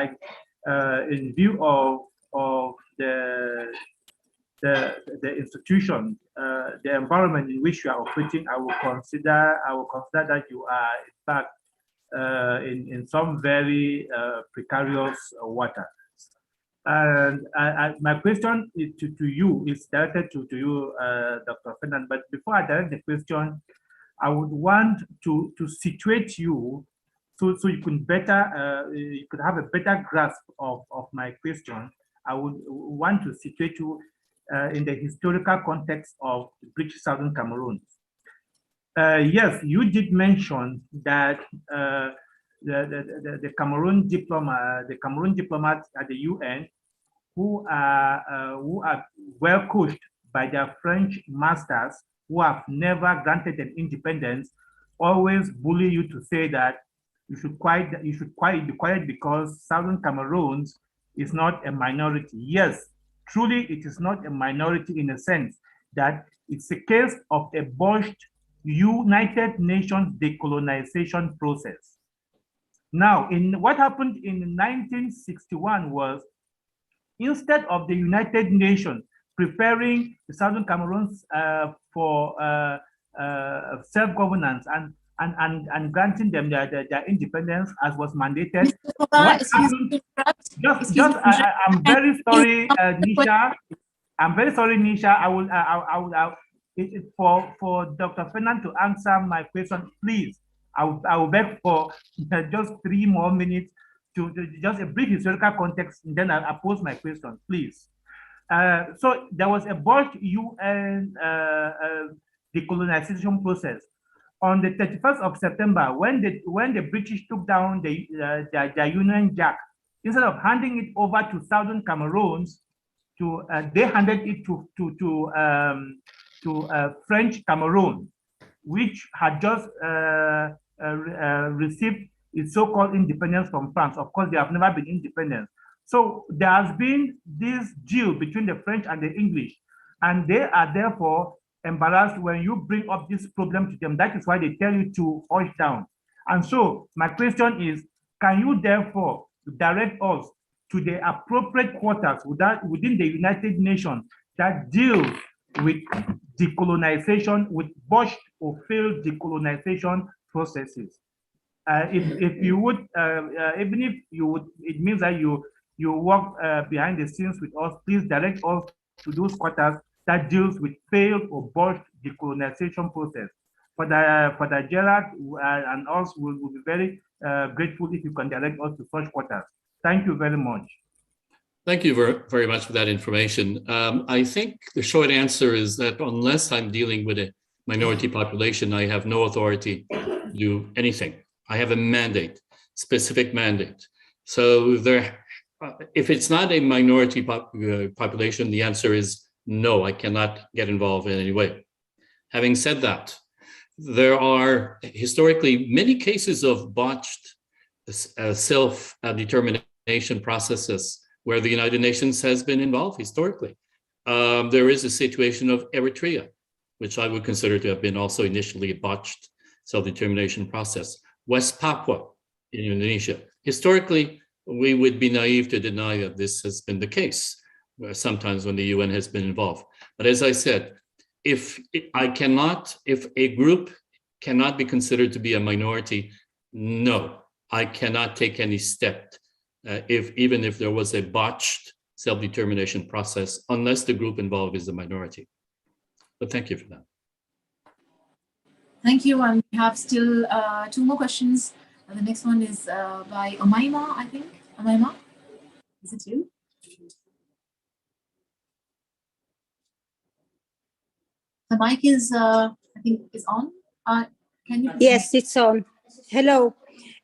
in view of the institution, the environment in which you are operating, I will consider that you are in fact in some very precarious water. And my question is to you, is directed to you, Dr. Fernand. But before I direct the question, I would want to situate you so you can you could have a better grasp of my question. I would want to situate you in the historical context of British Southern Cameroon. Yes, you did mention that the Cameroon diplomats at the UN who are well coached by their French masters who have never granted them independence always bully you to say that you should be quiet because Southern Cameroon is not a minority. Yes, truly it is not a minority in a sense that it's a case of a botched United Nations decolonization process. Now, what happened in 1961 was, instead of the United Nations preparing the Southern Cameroons for self-governance and granting them their independence as was mandated. What happened? I'm very sorry, Nisha. I'm very sorry, Nisha. I will for Dr. Fernand to answer my question, please. I will beg for just 3 more minutes to just a brief historical context, and then I'll pose my question, please. So there was a botched UN decolonization process on the 31st of September when the British took down their Union Jack. Instead of handing it over to Southern Cameroons, they handed it to French Cameroon, which had just received its so-called independence from France. Of course, they have never been independent. So there has been this deal between the French and the English, and they are therefore embarrassed when you bring up this problem to them. That is why they tell you to hush down. And so my question is, can you therefore direct us to the appropriate quarters within the United Nations that deal with decolonization, with botched or failed decolonization processes? If you would, even if you would, it means that you work behind the scenes with us, please direct us to those quarters that deals with failed or botched decolonization process. For the Gerard and us, will be very grateful if you can direct us to such quarters. Thank you very much. Thank you very much for that information. I think the short answer is that unless I'm dealing with a minority population, I have no authority to do anything. I have a mandate, specific mandate. So if it's not a minority population, the answer is no, I cannot get involved in any way. Having said that, there are historically many cases of botched self-determination processes where the United Nations has been involved historically. There is a situation of Eritrea, which I would consider to have been also initially a botched self-determination process. West Papua in Indonesia. Historically, we would be naive to deny that this has been the case, sometimes when the UN has been involved. But as I said, if a group cannot be considered to be a minority, no, I cannot take any step, even if there was a botched self-determination process, unless the group involved is a minority. But thank you for that. Thank you. And we have still 2 more questions. The next one is by Omaima, I think. Omaima, is it you? The mic is, I think, is on. Can you? Yes, it's on. Hello.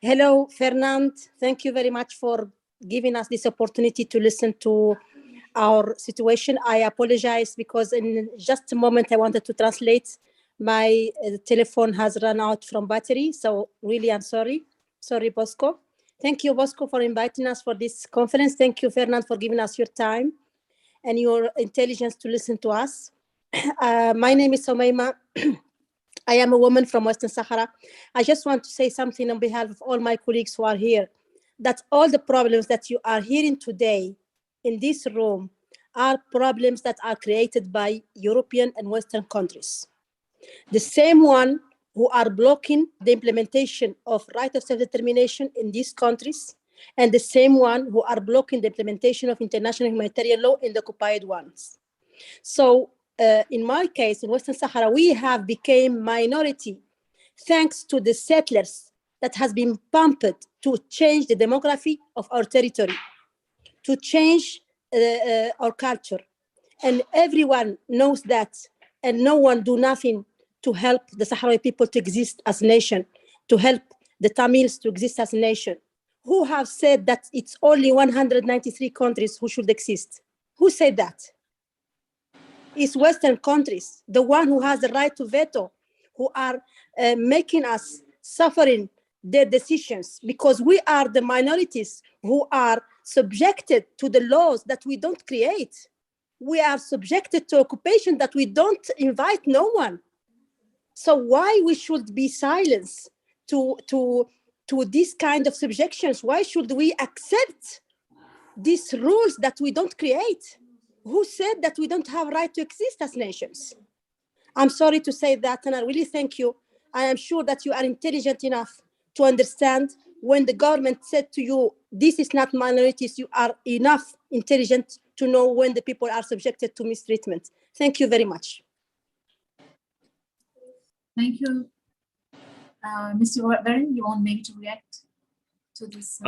Hello, Fernand. Thank you very much for giving us this opportunity to listen to our situation. I apologize because in just a moment I wanted to translate. My telephone has run out from battery, so really I'm sorry. Sorry, Bosco. Thank you, Bosco, for inviting us for this conference. Thank you, Fernand, for giving us your time and your intelligence to listen to us. My name is Somaima. I am a woman from Western Sahara. I just want to say something on behalf of all my colleagues who are here, that all the problems that you are hearing today in this room are problems that are created by European and Western countries. The same one who are blocking the implementation of right of self-determination in these countries, and the same one who are blocking the implementation of international humanitarian law in the occupied ones. So in my case, in Western Sahara, we have become minority thanks to the settlers that has been pumped to change the demography of our territory, to change our culture. And everyone knows that, and no one do nothing to help the Sahrawi people to exist as a nation, to help the Tamils to exist as a nation. Who have said that it's only 193 countries who should exist? Who said that? It's Western countries, the one who has the right to veto, who are making us suffering their decisions, because we are the minorities who are subjected to the laws that we don't create. We are subjected to occupation that we don't invite no one. So why we should be silenced to this kind of subjections? Why should we accept these rules that we don't create? Who said that we don't have right to exist as nations? I'm sorry to say that, and I really thank you I am sure that you are intelligent enough to understand when the government said to you, this is not minorities, you are enough intelligent to know when the people are subjected to mistreatment. Thank you very much. Thank you. Mr. Warren, you want maybe to react to this?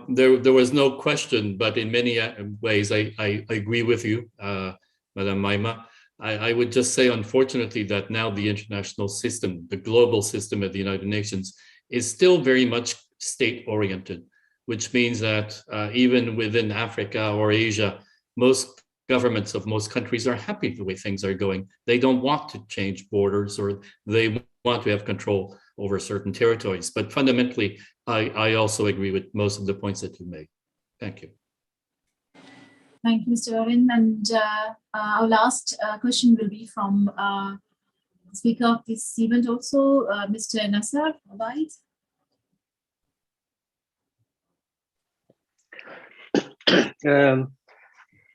There was no question, but in many ways, I agree with you, Madam Maima. I would just say, unfortunately, that now the international system, the global system at the United Nations, is still very much state-oriented, which means that even within Africa or Asia, most governments of most countries are happy the way things are going. They don't want to change borders, or they want to have control over certain territories. But fundamentally, I also agree with most of the points that you made. Thank you. Thank you, Mr. Warren. And our last question will be from the speaker of this event also, Mr. Nasser Obaid.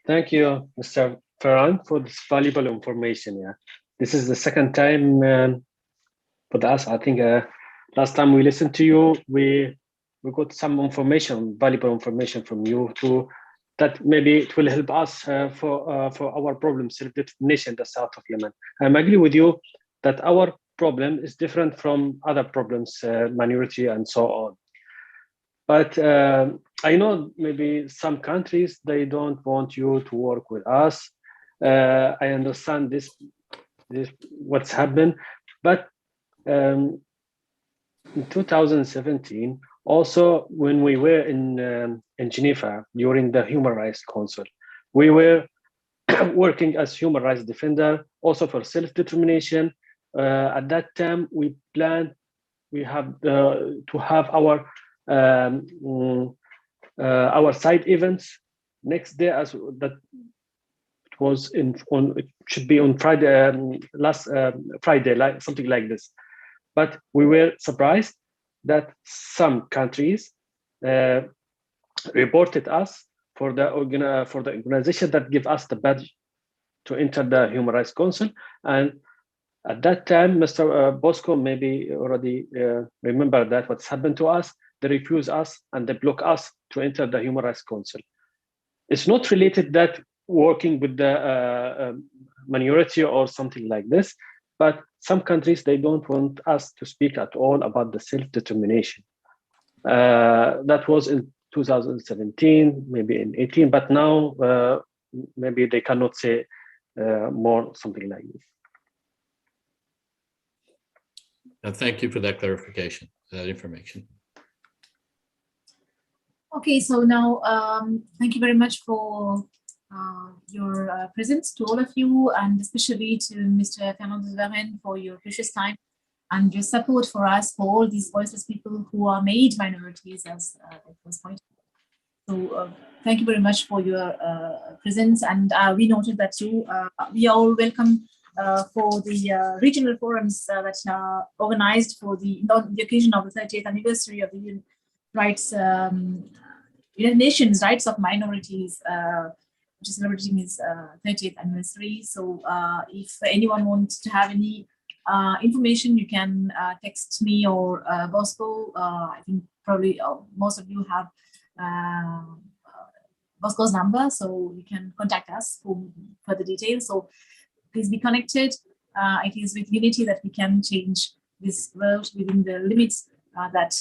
Thank you, Mr. Farhan, for this valuable information. Yeah, this is the second time for us. I think last time we listened to you, we got some information, valuable information from you too, that maybe it will help us for our problem, self-determination in the south of Yemen. I agree with you that our problem is different from other problems, minority and so on. But I know maybe some countries, they don't want you to work with us. I understand this what's happened. But in 2017, also when we were in Geneva during the Human Rights Council, we were working as human rights defender, also for self-determination. At that time, we planned, we have to have our side events next day, as that it was it should be on Friday, last Friday, like something like this. But we were surprised that some countries reported us for the organization that give us the badge to enter the Human Rights Council. And at that time, Mr. Bosco maybe already remember that what's happened to us. They refuse us and they block us to enter the Human Rights Council. It's not related that working with the minority or something like this, but some countries, they don't want us to speak at all about the self-determination. That was in 2017, maybe in 18, but now maybe they cannot say more, something like this. Thank you for that clarification, that information. Okay, so now thank you very much for your presence to all of you, and especially to Mr. Fernand de Varenne for your precious time and your support for us, for all these voiceless people who are made minorities, as it was pointed out. So thank you very much for your presence, and we noted that we are all welcome for the regional forums that are organized for the occasion of the 30th anniversary of the United Nations Rights of Minorities, which is celebrating its 30th anniversary. So if anyone wants to have any information, you can text me or Bosco. I think probably most of you have Bosco's number, so you can contact us for further details. So please be connected. It is with unity that we can change this world within the limits that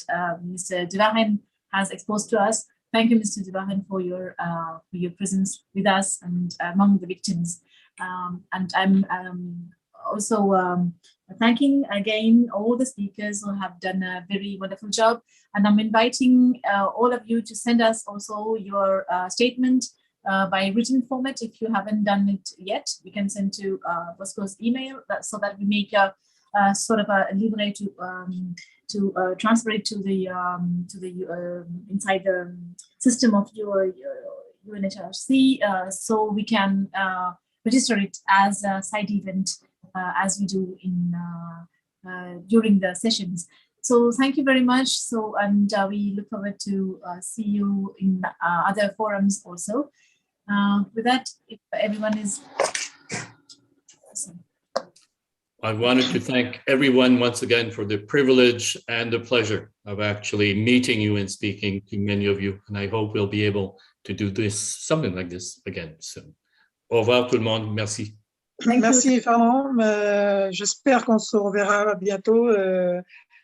Mr. de Varenne has exposed to us. Thank you, Mr. de Varenne, for your presence with us and among the victims. And I'm also thanking again all the speakers who have done a very wonderful job. And I'm inviting all of you to send us also your statement by written format. If you haven't done it yet, you can send to Bosco's email so that we make a sort of a libre to transfer it to the inside the system of your UNHRC, so we can register it as a side event as we do in during the sessions. So thank you very much. So, and we look forward to see you in other forums also. With that, if everyone is awesome. I wanted to thank everyone once again for the privilege and the pleasure of actually meeting you and speaking to many of you. And I hope we'll be able to do this, something like this again soon. Au revoir tout le monde. Merci. Merci Fernand. J'espère qu'on se reverra bientôt.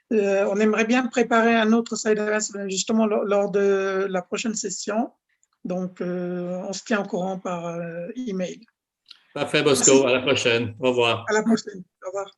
On aimerait bien préparer un autre side event justement lors de la prochaine session. Donc, on se tient au courant par email. Parfait, Bosco. À la prochaine. Au revoir. À la prochaine. Au revoir.